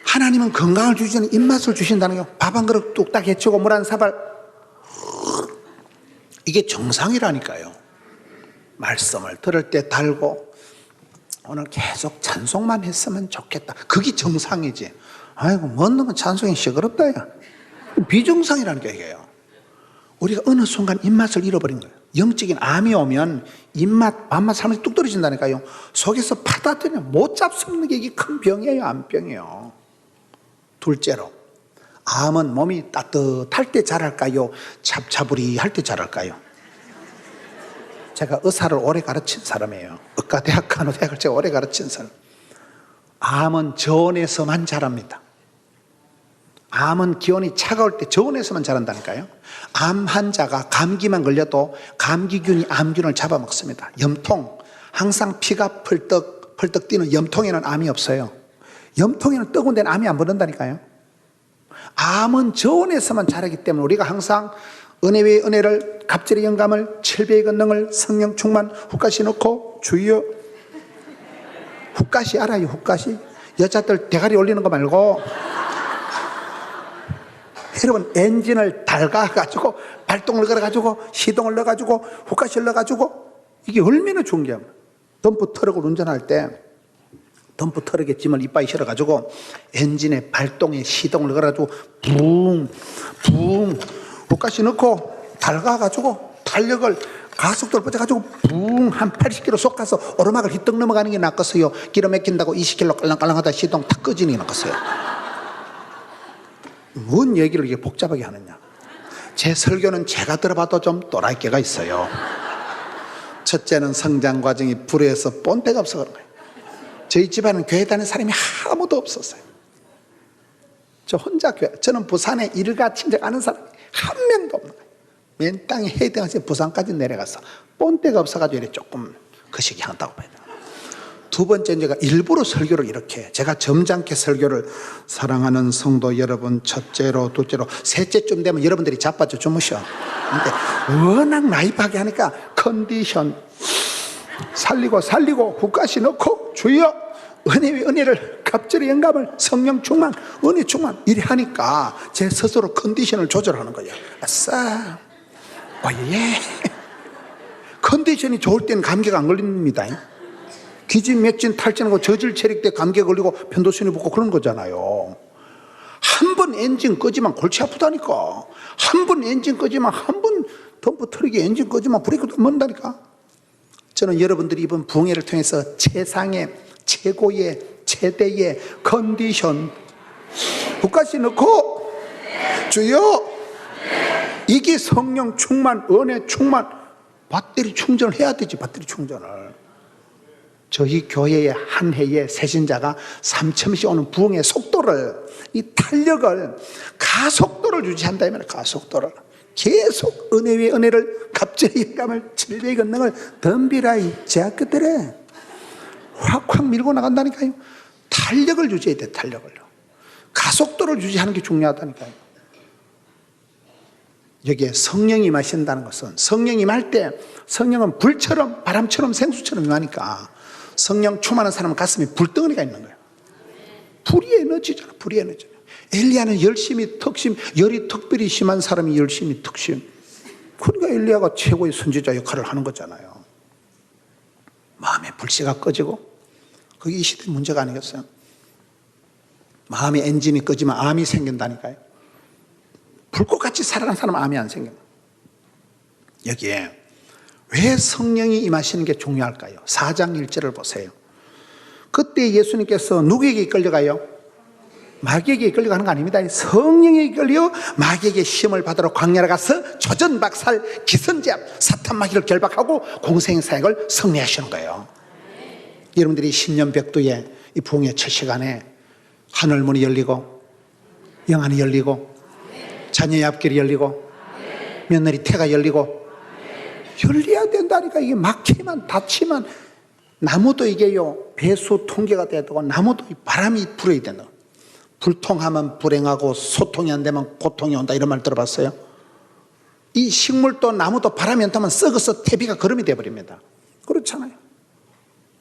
하나님은 건강을 주시는 입맛을 주신다는 거예요. 밥 한 그릇 뚝딱 해치고 물 한 사발. 이게 정상이라니까요. 말씀을 들을 때 달고 오늘 계속 찬송만 했으면 좋겠다. 그게 정상이지. 아이고, 뭔 놈은 찬송이 시끄럽다. 야. 비정상이라니까 이게요. 우리가 어느 순간 입맛을 잃어버린 거예요. 영적인 암이 오면 입맛, 밥맛, 살맛이 뚝 떨어진다니까요. 속에서 받아들이면 못 잡수는 게 이게 큰 병이에요. 암병이에요. 둘째로, 암은 몸이 따뜻할 때 자랄까요? 잡잡으리할 때 자랄까요? 제가 의사를 오래 가르친 사람이에요. 의과대학 간호대학을 제가 오래 가르친 사람. 암은 저온에서만 자랍니다. 암은 기온이 차가울 때 저온에서만 자란다니까요. 암 환자가 감기만 걸려도 감기균이 암균을 잡아먹습니다. 염통, 항상 피가 펄떡 뛰는 염통에는 암이 없어요. 염통에는 뜨거운 데는 암이 안 벌어진다니까요. 암은 저온에서만 자라기 때문에 우리가 항상 은혜 위에 은혜를, 갑절의 영감을, 7배의 권능을, 성령 충만, 훅가시 넣고 주여. 훅가시 알아요? 훅가시? 여자들 대가리 올리는 거 말고 여러분 엔진을 달가가지고 발동을 걸어가지고 시동을 넣어가지고 훅가시를 넣어가지고 이게 얼마나 중요해요. 덤프 트럭을 운전할 때 덤프 트럭에 짐을 이빠이 실어가지고 엔진에 발동에 시동을 걸어가지고 붕 훅가시 넣고 달가가지고 탄력을 가속도를 뻗어가지고 붕 한 80km 쏟아서 오르막을 휘떡 넘어가는 게 낫겠어요? 기름 막힌다고 20km 깔랑깔랑하다 시동 탁 꺼지는 게 낫겠어요? 뭔 얘기를 이렇게 복잡하게 하느냐. 제 설교는 제가 들어봐도 좀 또라이깨가 있어요. 첫째는 성장 과정이 불의해서 본때가 없어 그런 거예요. 저희 집안은 교회 다니는 사람이 아무도 없었어요. 저 혼자 교회, 저는 부산에 일가 친척 아는 사람이 한 명도 없는 거예요. 맨 땅에 해등에서 부산까지 내려가서 본때가 없어가지고 이렇게 조금 거시기 한다고 봐야 돼요. 두 번째, 제가 일부러 설교를 이렇게, 제가 점잖게 설교를 사랑하는 성도 여러분, 첫째로, 둘째로, 셋째쯤 되면 여러분들이 자빠져 주무셔. 근데 워낙 나이파게 하니까 컨디션 살리고 훅가시 넣고 주여 은혜 위 은혜를, 갑절의 영감을, 성령 충만, 은혜 충만 이래 하니까 제 스스로 컨디션을 조절하는 거예요. 아싸, 예. 컨디션이 좋을 때는 감기가 안 걸립니다. 기진맥진 탈진하고 저질 체력 때 감기에 걸리고 편도선이 붓고 그런 거잖아요. 한 번 엔진 끄지만 골치 아프다니까. 한 번 엔진 끄지만, 한 번 덤프 트럭에 엔진 끄지만 브레이크도 안 맞는다니까. 저는 여러분들이 이번 부흥회를 통해서 최상의, 최고의, 최대의 컨디션 훅가시 넣고 주여, 이게 성령 충만, 은혜 충만, 배터리 충전을 해야 되지. 배터리 충전을. 저희 교회의 한 해에 새신자가 3,000명씩 오는 부흥의 속도를, 이 탄력을, 가속도를 유지한다면 가속도를 계속 은혜 위에 은혜를, 갑절의 영감을, 7배의 권능을 덤비라이 제아끝들에 확 밀고 나간다니까요. 탄력을 유지해야 돼. 탄력을, 가속도를 유지하는 게 중요하다니까요. 여기에 성령이 임하신다는 것은, 성령이 임할 때 성령은 불처럼, 바람처럼, 생수처럼 임하니까 성령 충만한 사람은 가슴에 불덩어리가 있는 거예요. 불이 에너지잖아. 불이 에너지. 엘리야는 열심히 특심, 열이 특별히 심한 사람이 열심히 특심. 그러니까 엘리야가 최고의 선지자 역할을 하는 거잖아요. 마음의 불씨가 꺼지고, 그게 이 시대의 문제가 아니겠어요? 마음의 엔진이 꺼지면 암이 생긴다니까요. 불꽃같이 살아난 사람은 암이 안 생겨요. 여기에 왜 성령이 임하시는 게 중요할까요? 4장 1절을 보세요. 그때 예수님께서 누구에게 이끌려가요? 마귀에게 이끌려가는 거 아닙니다. 성령에 이끌려 마귀에게 시험을 받으러 광야에 가서 조전박살, 기선제압, 사탄 마귀를 결박하고 공생사역을 승리하시는 거예요. 여러분들이 신년벽두에 이 부흥의 첫 시간에 하늘 문이 열리고 영안이 열리고 자녀의 앞길이 열리고 며느리 태가 열리고 열려야 된다니까. 이게 막히면 닫히면 나무도 이게요 배수 통계가 돼야 되고 나무도 바람이 불어야 된다. 불통하면 불행하고 소통이 안 되면 고통이 온다 이런 말 들어봤어요? 이 식물도 나무도 바람이 안 타면 썩어서 퇴비가 거름이 돼버립니다. 그렇잖아요.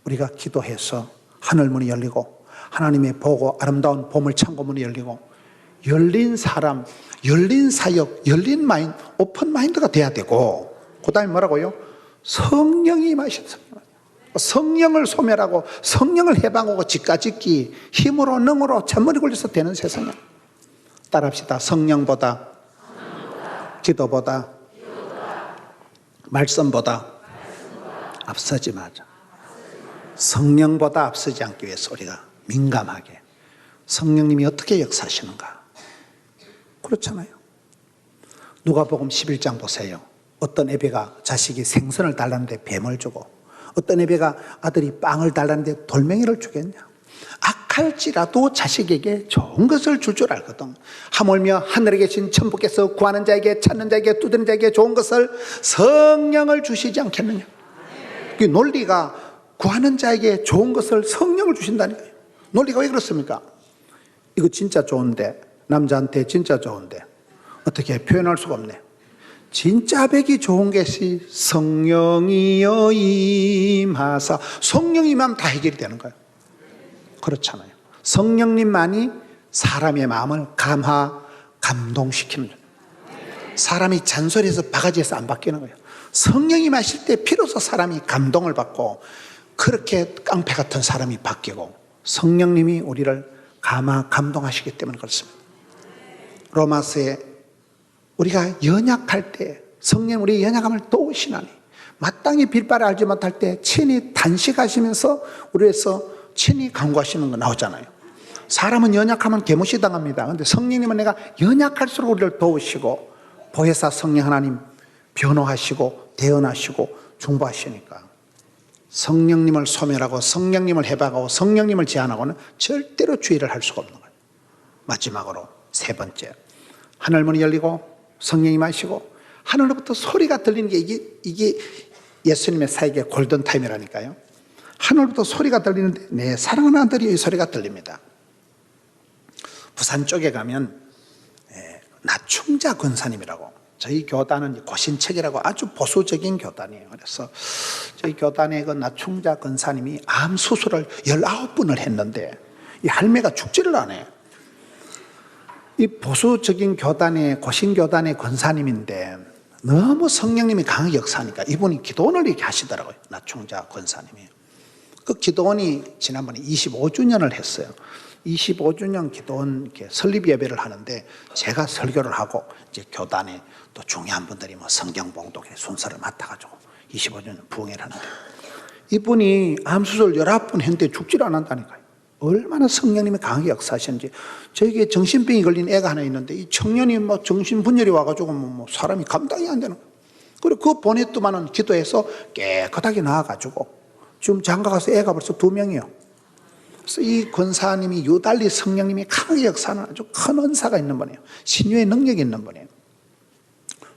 우리가 기도해서 하늘 문이 열리고 하나님의 보고 아름다운 보물 창고 문이 열리고 열린 사람, 열린 사역, 열린 마인드, 오픈 마인드가 돼야 되고 그 다음에 뭐라고요? 성령이 임하셔서 성령을 소멸하고 성령을 해방하고 집가짓기 힘으로 능으로 잔머리 굴려서 되는 세상이야. 따라합시다. 성령보다 기도보다 말씀보다 앞서지 마자. 성령보다 앞서지 않기 위해서 우리가 민감하게 성령님이 어떻게 역사하시는가. 그렇잖아요. 누가복음 11장 보세요. 어떤 애비가 자식이 생선을 달라는데 뱀을 주고 어떤 애비가 아들이 빵을 달라는데 돌멩이를 주겠냐. 악할지라도 자식에게 좋은 것을 줄 줄 알거든. 하물며 하늘에 계신 천부께서 구하는 자에게 찾는 자에게 두드리는 자에게 좋은 것을 성령을 주시지 않겠느냐. 그 논리가 구하는 자에게 좋은 것을 성령을 주신다니까요. 논리가 왜 그렇습니까? 이거 진짜 좋은데 남자한테 진짜 좋은데 어떻게 표현할 수가 없네. 진짜 백이 좋은 것이 성령이여 임하사. 성령이면 다 해결이 되는 거예요. 그렇잖아요. 성령님만이 사람의 마음을 감동시키는 거예요. 사람이 잔소리해서 바가지에서 안 바뀌는 거예요. 성령이 마실 때 비로소 사람이 감동을 받고 그렇게 깡패 같은 사람이 바뀌고 성령님이 우리를 감동하시기 때문에 그렇습니다. 로마서에 우리가 연약할 때 성령 우리 연약함을 도우시나니 마땅히 빌바를 알지 못할 때 친히 단식하시면서 우리에서 친히 강구하시는 거 나오잖아요. 사람은 연약하면 개무시 당합니다. 그런데 성령님은 내가 연약할수록 우리를 도우시고 보혜사 성령 하나님 변호하시고 대언하시고 중보하시니까 성령님을 소멸하고 성령님을 해박하고 성령님을 제한하고는 절대로 주의를 할 수가 없는 거예요. 마지막으로 세 번째, 하늘문이 열리고 성령이 마시고 하늘로부터 소리가 들리는 게 이게 예수님의 사역의 골든타임이라니까요. 하늘로부터 소리가 들리는데 내 사랑하는 아들이 이 소리가 들립니다. 부산 쪽에 가면 나충자 권사님이라고, 저희 교단은 고신책이라고 아주 보수적인 교단이에요. 그래서 저희 교단의 그 나충자 권사님이 암 수술을 19번을 했는데 이 할매가 죽지를 않아요. 이 보수적인 교단의 고신교단의 권사님인데 너무 성령님이 강하게 역사하니까 이분이 기도원을 이렇게 하시더라고요. 나충자 권사님이. 그 기도원이 지난번에 25주년을 했어요. 25주년 기도원 설립 예배를 하는데 제가 설교를 하고 이제 교단에 또 중요한 분들이 뭐 성경 봉독의 순서를 맡아가지고 25주년 부흥회를 하는데 이분이 암수술 19번 했는데 죽질 않았다니까요. 얼마나 성령님이 강하게 역사하시는지. 저에게 정신병이 걸린 애가 하나 있는데 이 청년이 뭐 정신분열이 와가지고 뭐 사람이 감당이 안 되는 거예요. 그리고 그 보냈더만은 기도해서 깨끗하게 나와가지고 지금 장가가서 애가 벌써 2명이에요. 그래서 이 권사님이 유달리 성령님이 강하게 역사하는 아주 큰 은사가 있는 분이에요. 신유의 능력이 있는 분이에요.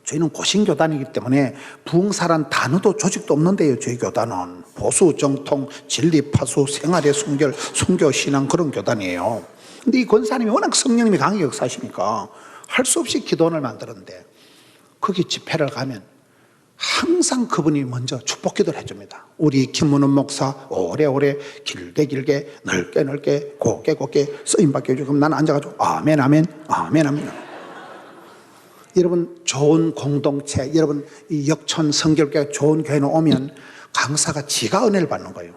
저희는 고신교단이기 때문에 부흥사란 단어도 조직도 없는데요. 저희 교단은 보수, 정통, 진리, 파수, 생활의 순결, 순교, 신앙 그런 교단이에요. 근데 이 권사님이 워낙 성령님이 강하게 역사하시니까 할 수 없이 기도원을 만들었는데 거기 집회를 가면 항상 그분이 먼저 축복 기도를 해줍니다. 우리 김문은 목사 오래오래 길게 넓게 곱게 쓰임받게 해주고 그럼 나는 앉아가지고 아멘 아멘 아멘 아멘. 여러분 좋은 공동체, 여러분 이 역촌 성결교회 좋은 교회는 오면 강사가 지가 은혜를 받는 거예요.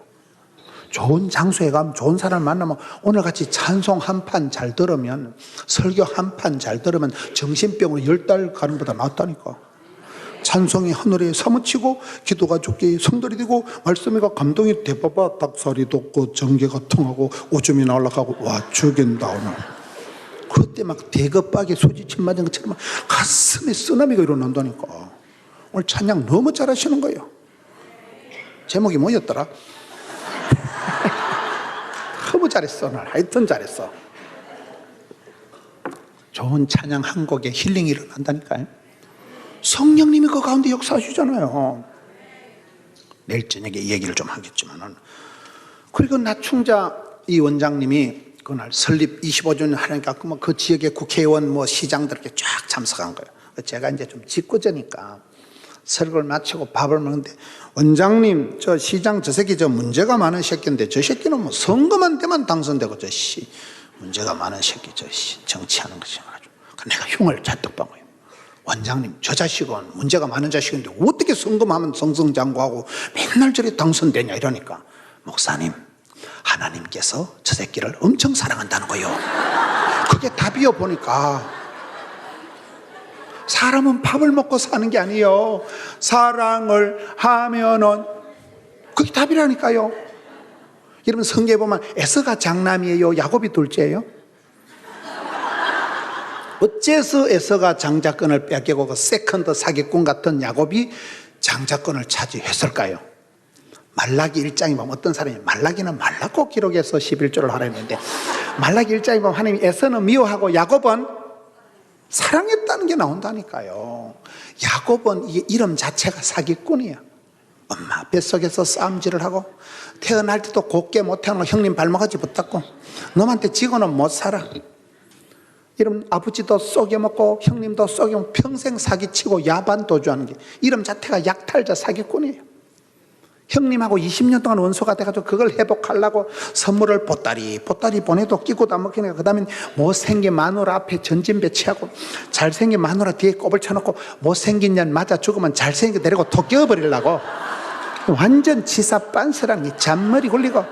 좋은 장소에 가면 좋은 사람을 만나면 오늘같이 찬송 한 판 잘 들으면 설교 한 판 잘 들으면 정신병으로 10달 가는 것보다 낫다니까. 찬송이 하늘에 사무치고 기도가 죽게 성들이 되고 말씀이가 감동이 대봐봐 닭살이 돋고 전개가 통하고 오줌이 날아가고 와 죽인다 오늘. 그때 막 대급박에 소지침 맞은 것처럼 가슴에 쓰나미가 일어난다니까. 오늘 찬양 너무 잘하시는 거예요. 제목이 뭐였더라? 너무 잘했어. 오늘 하여튼 잘했어. 좋은 찬양 한 곡에 힐링이 일어난다니까요. 성령님이 그 가운데 역사하시잖아요. 내일 저녁에 이 얘기를 좀 하겠지만은. 그리고 나충자 이 원장님이 그날 설립 25주년 하니까 그 지역의 국회의원 뭐 시장들에게 쫙 참석한 거예요. 제가 이제 좀 짓궂으니까 설교를 마치고 밥을 먹는데, 원장님, 저 시장 저 새끼 저 문제가 많은 새끼인데 저 새끼는 뭐 선거만 되면 당선되고 문제가 많은 새끼 정치하는 것이 말이죠. 내가 흉을 잔뜩 본 거예요. 원장님, 저 자식은 문제가 많은 자식인데 어떻게 선거만 하면 성성장구하고 맨날 저리 당선되냐 이러니까, 목사님, 하나님께서 저 새끼를 엄청 사랑한다는 거예요. 그게 답이요. 보니까 사람은 밥을 먹고 사는 게 아니에요. 사랑을 하면은 그게 답이라니까요. 여러분 성경에 보면 에서가 장남이에요, 야곱이 둘째예요? 어째서 에서가 장자권을 뺏기고 그 세컨드 사기꾼 같은 야곱이 장자권을 차지했을까요? 말라기 1장에 보면 어떤 사람이, 말라기는 말라고 기록해서 11조를 하라 했는데, 말라기 1장에 보면 하나님이 에서는 미워하고 야곱은 사랑했다는 게 나온다니까요. 야곱은 이 이름 자체가 사기꾼이야. 엄마 뱃속에서 싸움질을 하고, 태어날 때도 곱게 못 태어나고 형님 발목까지 붙잡고, 놈한테 지고는 못 살아. 이름 아버지도 쏘개먹고 형님도 쏘개먹고 평생 사기치고 야반 도주하는 게 이름 자체가 약탈자 사기꾼이에요. 형님하고 20년 동안 원수가 돼가지고 그걸 회복하려고 선물을 보따리 보내도 끼고도 안 먹히니까 그 다음에 못생긴 마누라 앞에 전진 배치하고 잘생긴 마누라 뒤에 꼽을 쳐놓고 못생긴 년 맞아 죽으면 잘생긴 데리고 톡 끼워버리려고 완전 지사 빤스랑 잔머리 굴리고,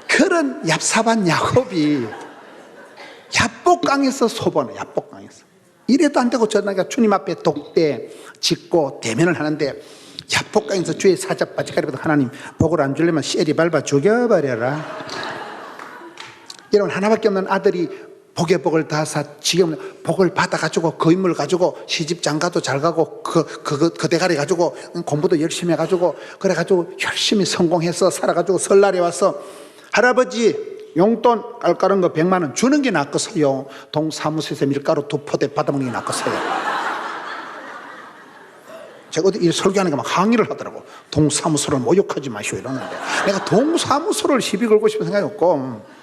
그런 얍삽한 야곱이 야복강에서 소번해. 야복강에서 이래도 안 되고 저나가 주님 앞에 독대 짓고 대면을 하는데, 야복강에서 주의 사자 바지가리보다 하나님 복을 안 주려면 쉐리 밟아 죽여버려라. 여러분, 하나밖에 없는 아들이 복의 복을 다사 지금 복을 받아가지고 그 인물 가지고 시집 장가도 잘 가고 그 대가리 가지고 공부도 열심히 해가지고 그래가지고 열심히 성공해서 살아가지고 설날에 와서 할아버지 용돈 깔깔한 거 100만 원 주는 게 낫겠어요, 동사무소에서 밀가루 2포대 받아먹는 게 낫겠어요? 제가 어디 설교하니까 막 항의를 하더라고. 동사무소를 모욕하지 마시오 이러는데, 내가 동사무소를 시비 걸고 싶은 생각이 없고,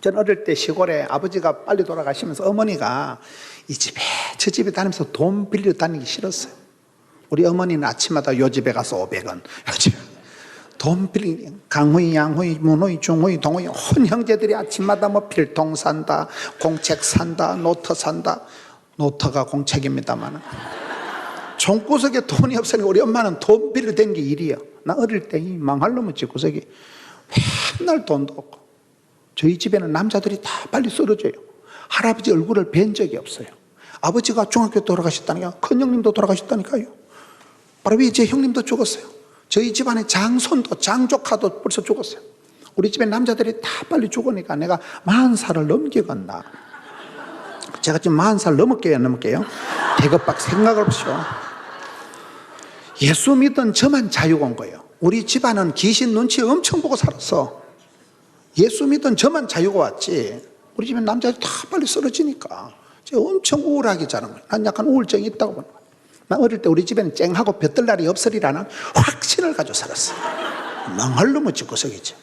전 어릴 때 시골에 아버지가 빨리 돌아가시면서 어머니가 이 집에 저 집에 다니면서 돈 빌려 다니기 싫었어요. 우리 어머니는 아침마다 요 집에 가서 500원, 요 집에 돈 빌리, 강호이, 양호이, 문호이, 중호이, 동호이 온 형제들이 아침마다 뭐 필통 산다, 공책 산다, 노트 산다. 노트가 공책입니다만 종구석에 돈이 없으니까 우리 엄마는 돈 빌려 댄 게 일이야. 나 어릴 때 이 망할 놈의 집구석이 맨날 돈도 없고, 저희 집에는 남자들이 다 빨리 쓰러져요. 할아버지 얼굴을 뵌 적이 없어요. 아버지가 중학교 때 돌아가셨다니까, 큰형님도 돌아가셨다니까요. 바로 위에 제 형님도 죽었어요. 저희 집안에 장손도 장조카도 벌써 죽었어요. 우리 집에 남자들이 다 빨리 죽으니까 내가 40살을 넘기겠나. 제가 지금 40살 넘을게요, 안 넘을게요? 대급박 생각을 보시오. 예수 믿던 저만 자유가 온 거예요. 우리 집안은 귀신 눈치 엄청 보고 살았어. 예수 믿던 저만 자유가 왔지, 우리 집에 남자들이 다 빨리 쓰러지니까 제가 엄청 우울하게 자는 거예요. 난 약간 우울증이 있다고 보는 거예요. 난 어릴 때 우리 집에는 쨍하고 볕들 날이 없으리라는 확신을 가지고 살았어요. 망할 놈의 집구석이죠.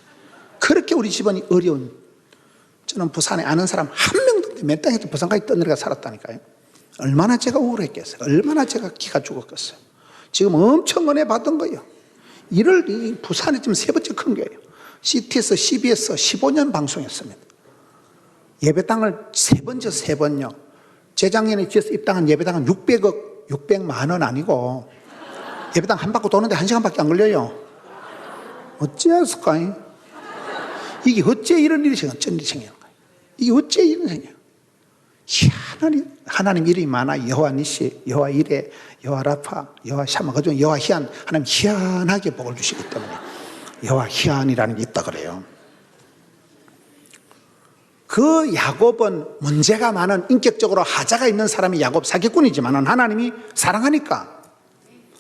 그렇게 우리 집안이 어려운, 저는 부산에 아는 사람 한 명도 없는데 맨 땅에서 부산까지 떠내려가 살았다니까요. 얼마나 제가 우울했겠어요. 얼마나 제가 기가 죽었겠어요. 지금 엄청 은혜 받은 거예요. 이를 부산에 지금 3번째 큰 거예요. CT에서 CBS 15년 방송했습니다. 예배당을 3번요. 재작년에 지어서 입당한 예배당은 600만 원 아니고, 예배당 한 바퀴 도는데 1시간밖에 안 걸려요. 어찌했을까요? 이게 어째 이런 일이 어쩐 일이 생기는 거예요? 이게 어째 이런 일이 생겨요? 하나님 이름이 많아. 여호와 니시, 여호와 이레, 여호와 라파, 여호와 샤마, 그중 여호와 희안. 하나님 희한하게 복을 주시기 때문에 여호와 희안이라는 게 있다 그래요. 그 야곱은 문제가 많은, 인격적으로 하자가 있는 사람이 야곱 사기꾼이지만 하나님이 사랑하니까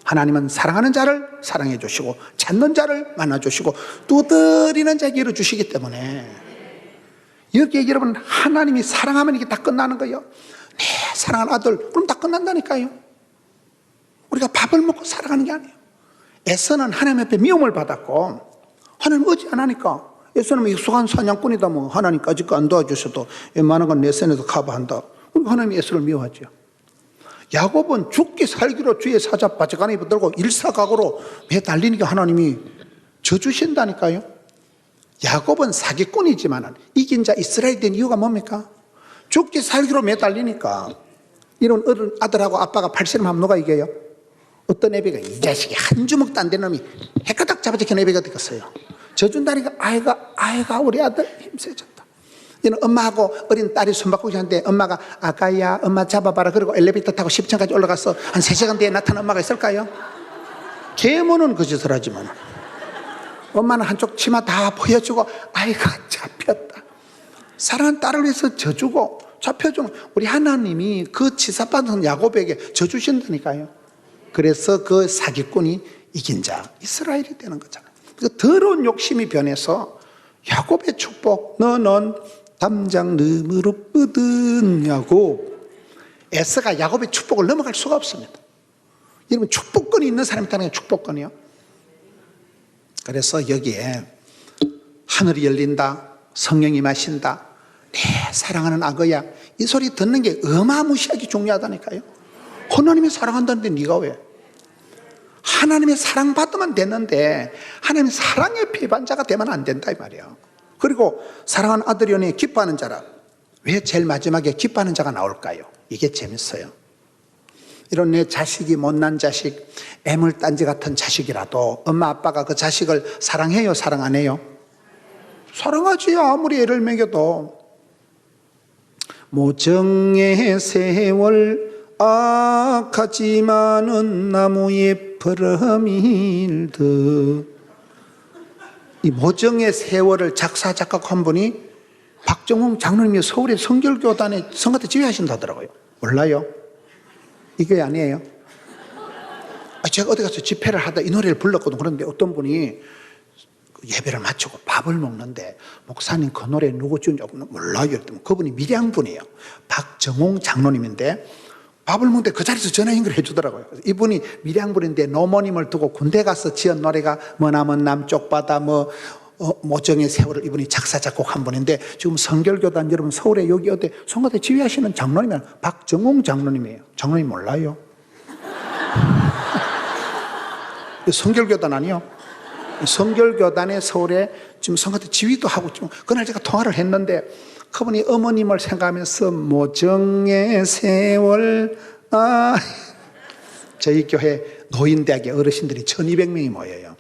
하나님은 사랑하는 자를 사랑해 주시고 찾는 자를 만나 주시고 두드리는 자에게 열어주시기 때문에 여기에 여러분 하나님이 사랑하면 이게 다 끝나는 거예요. 네, 사랑하는 아들, 그럼 다 끝난다니까요. 우리가 밥을 먹고 살아가는 게 아니에요. 에서는 하나님 앞에 미움을 받았고 하나님 의지 안 하니까 에서는 익숙한 사냥꾼이다 뭐 하나님까지 안 도와주셔도 웬만한 건 내 손에서 커버한다. 그리고 하나님이 에서를 미워하죠. 야곱은 죽기 살기로 주의 사자 바지가니 붙들고 일사각오로 매달리니까 하나님이 져주신다니까요. 야곱은 사기꾼이지만 이긴 자 이스라엘이 된 이유가 뭡니까? 죽기 살기로 매달리니까. 이런 어른 아들하고 아빠가 팔씨름하면 누가 이겨요? 어떤 애비가 이 자식이 한 주먹도 안 되는 놈이 해가닥 잡아지킨 애비가 되겠어요. 져준다니까 아이가 우리 아들 힘세졌다. 이는 엄마하고 어린 딸이 손바꾸고 있는데 엄마가 아가야 엄마 잡아봐라 그러고 엘리베이터 타고 10층까지 올라가서 한 3시간 뒤에 나타난 엄마가 있을까요? 계모는 그 짓을 하지만 엄마는 한쪽 치마 다 보여주고 아이가 잡혔다. 사랑하는 딸을 위해서 져주고 잡혀주는 우리 하나님이 그 치사받은 야곱에게 져주신다니까요. 그래서 그 사기꾼이 이긴 자 이스라엘이 되는 거잖아요. 그 더러운 욕심이 변해서 야곱의 축복 너는 담장 너머로 뻗은 야곱. 에서가 야곱의 축복을 넘어갈 수가 없습니다. 여러분 축복권이 있는 사람이 있다는 게 축복권이요. 그래서 여기에 하늘이 열린다 성령이 마신다 내 사랑하는 아거야 이 소리 듣는 게 어마무시하게 중요하다니까요. 하나님이 사랑한다는데 네가 왜? 하나님의 사랑받으면 되는데 하나님의 사랑의 배반자가 되면 안 된다 이 말이에요. 그리고 사랑하는 아들이 오니 기뻐하는 자라. 왜 제일 마지막에 기뻐하는 자가 나올까요? 이게 재밌어요. 이런 내 자식이 못난 자식, 애물단지 같은 자식이라도 엄마 아빠가 그 자식을 사랑해요 사랑 안 해요? 사랑하지. 아무리 애를 먹여도. 모정의 세월 악하지만은 나무의 퍼름일더. 이 모정의 세월을 작사 작곡한 분이 박정홍 장로님이 서울의 성결교단에 성가대 지휘하신다더라고요. 몰라요? 이게 아니에요. 제가 어디 가서 집회를 하다 이 노래를 불렀거든. 그런데 어떤 분이 예배를 마치고 밥을 먹는데 목사님 그 노래 누구 지은지 몰라요. 그랬더니 그분이 밀양분이에요. 박정홍 장로님인데 밥을 먹는데 그 자리에서 전화 연결해 주더라고요. 이분이 밀양분인데 노모님을 두고 군대 가서 지은 노래가 머나먼 남쪽 바다 모정의 세월을 이분이 작사 작곡한 분인데 지금 성결교단 여러분 서울에 여기 어디 성가대 지휘하시는 장로님은 박정홍 장로님이에요. 장로님 몰라요? 성결교단 아니요? 성결교단의 서울에 지금 성가대 지휘도 하고 지금 그날 제가 통화를 했는데 그분이 어머님을 생각하면서 모정의 세월 저희 교회 노인대학의 어르신들이 1200명이 모여요.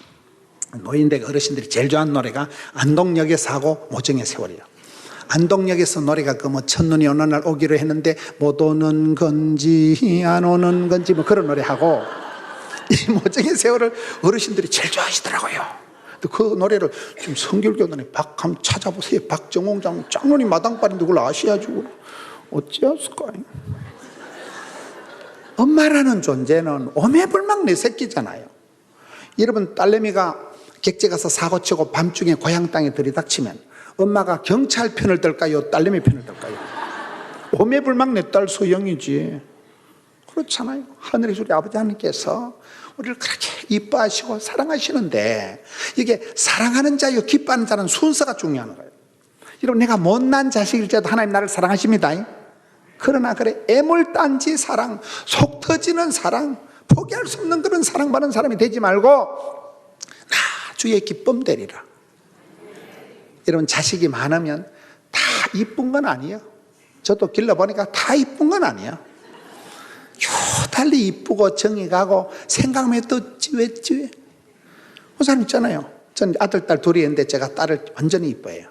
노인대학 어르신들이 제일 좋아하는 노래가 안동역에서 하고 모정의 세월이에요. 안동역에서 노래가 첫눈이 어느 날 오기로 했는데 못 오는 건지 안 오는 건지 그런 노래하고 이 모정의 세월을 어르신들이 제일 좋아하시더라고요. 그 노래를 지금 성결교단에 한번 찾아보세요. 박정홍 장로님 마당발인데 그걸 아셔야지 어찌했을까요? 엄마라는 존재는 오매불망 내 새끼잖아요. 여러분 딸내미가 객지 가서 사고치고 밤중에 고향 땅에 들이닥치면 엄마가 경찰 편을 들까요? 딸내미 편을 들까요? 오매불망 내 딸 소영이지. 그렇잖아요. 하늘의 우리 아버지 하나님께서 우리를 그렇게 이뻐하시고 사랑하시는데 이게 사랑하는 자요 기뻐하는 자는 순서가 중요한 거예요. 여러분 내가 못난 자식일지라도 하나님 나를 사랑하십니다. 그러나 그래 애물단지 사랑, 속 터지는 사랑, 포기할 수 없는 그런 사랑받는 사람이 되지 말고 나 주의 기쁨 되리라. 여러분 자식이 많으면 다 이쁜 건 아니에요. 저도 길러보니까 다 이쁜 건 아니에요. 달리 이쁘고 정이 가고 생각만 해도 찌웨찌웨. 그 사람 있잖아요. 전 아들 딸 둘이 있는데 제가 딸을 완전히 이뻐해요.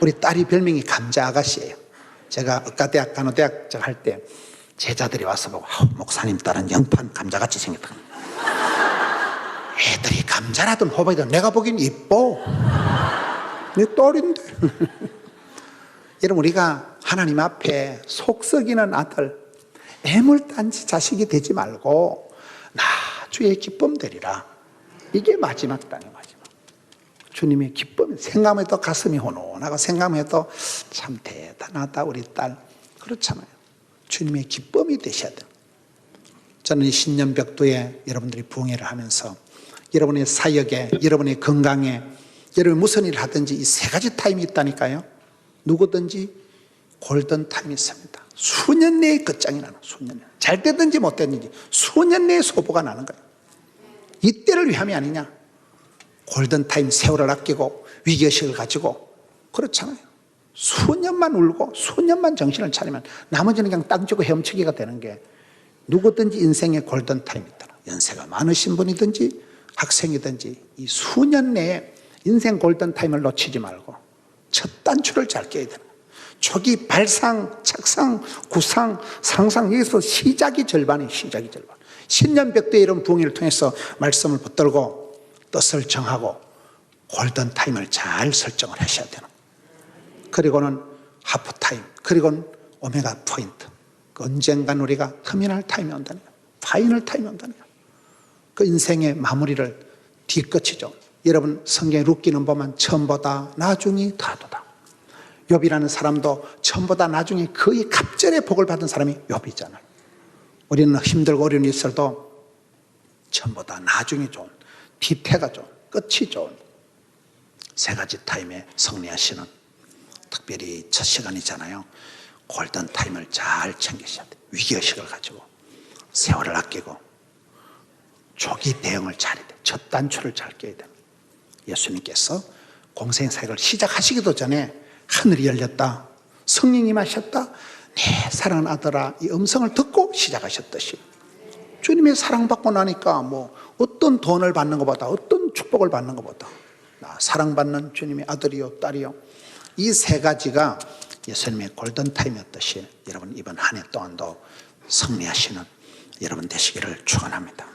우리 딸이 별명이 감자 아가씨예요. 제가 의과대학 간호대학 할 때 제자들이 와서 보고 목사님 딸은 영판 감자같이 생겼다. 애들이 감자라든 호박이든 내가 보기엔 이뻐. 내 딸인데. 여러분 우리가 하나님 앞에 속 썩이는 아들 애물단지 자식이 되지 말고 나 주의 기쁨 되리라. 이게 마지막 땅의 마지막. 주님의 기쁨, 생각해도 가슴이 혼혼하고 생각해도 참 대단하다 우리 딸. 그렇잖아요. 주님의 기쁨이 되셔야 돼요. 저는 이 신년벽두에 여러분들이 부흥회를 하면서 여러분의 사역에, 여러분의 건강에, 여러분이 무슨 일을 하든지 이 세 가지 타임이 있다니까요. 누구든지 골든 타임이 있습니다. 수년 내에 끝장이 나는, 수년 내에. 잘 되든지 못 되든지 수년 내에 소보가 나는 거예요. 이때를 위함이 아니냐. 골든 타임, 세월을 아끼고 위기의식을 가지고. 그렇잖아요. 수년만 울고 수년만 정신을 차리면 나머지는 그냥 땅 주고 헤엄치기가 되는 게, 누구든지 인생의 골든 타임이 있다. 연세가 많으신 분이든지 학생이든지 이 수년 내에 인생 골든 타임을 놓치지 말고 첫 단추를 잘 껴야 되는 거예요. 초기 발상, 착상, 구상, 상상, 여기서 시작이 절반이에요. 시작이 절반. 신년벽두에 이런 부흥회를 통해서 말씀을 붙들고 뜻을 정하고 골든 타임을 잘 설정을 하셔야 되는 거예요. 그리고는 하프 타임, 그리고는 오메가 포인트. 언젠간 우리가 터미널 타임이 온다는 거예요. 파이널 타임이 온다는 거예요. 그 인생의 마무리를 뒤끝이죠. 여러분 성경에 룻기는 보면 처음보다 나중이 다르다. 욥이라는 사람도 처음보다 나중에 거의 갑절의 복을 받은 사람이 욥이잖아요. 우리는 힘들고 어려운 일이 있어도 처음보다 나중이 좋은, 뒤태가 좋은, 끝이 좋은 세 가지 타임에 승리하시는, 특별히 첫 시간이잖아요. 골든 타임을 잘 챙기셔야 돼요. 위기의식을 가지고 세월을 아끼고 조기 대응을 잘해야 돼요. 첫 단추를 잘 껴야 돼요. 예수님께서 공생사역을 시작하시기도 전에 하늘이 열렸다, 성령이 임하셨다, 내 사랑하는 아들아, 이 음성을 듣고 시작하셨듯이 주님의 사랑받고 나니까 뭐 어떤 돈을 받는 것보다, 어떤 축복을 받는 것보다 나 사랑받는 주님의 아들이요 딸이요, 이 세 가지가 예수님의 골든타임이었듯이 여러분 이번 한 해 동안도 승리하시는 여러분 되시기를 축원합니다.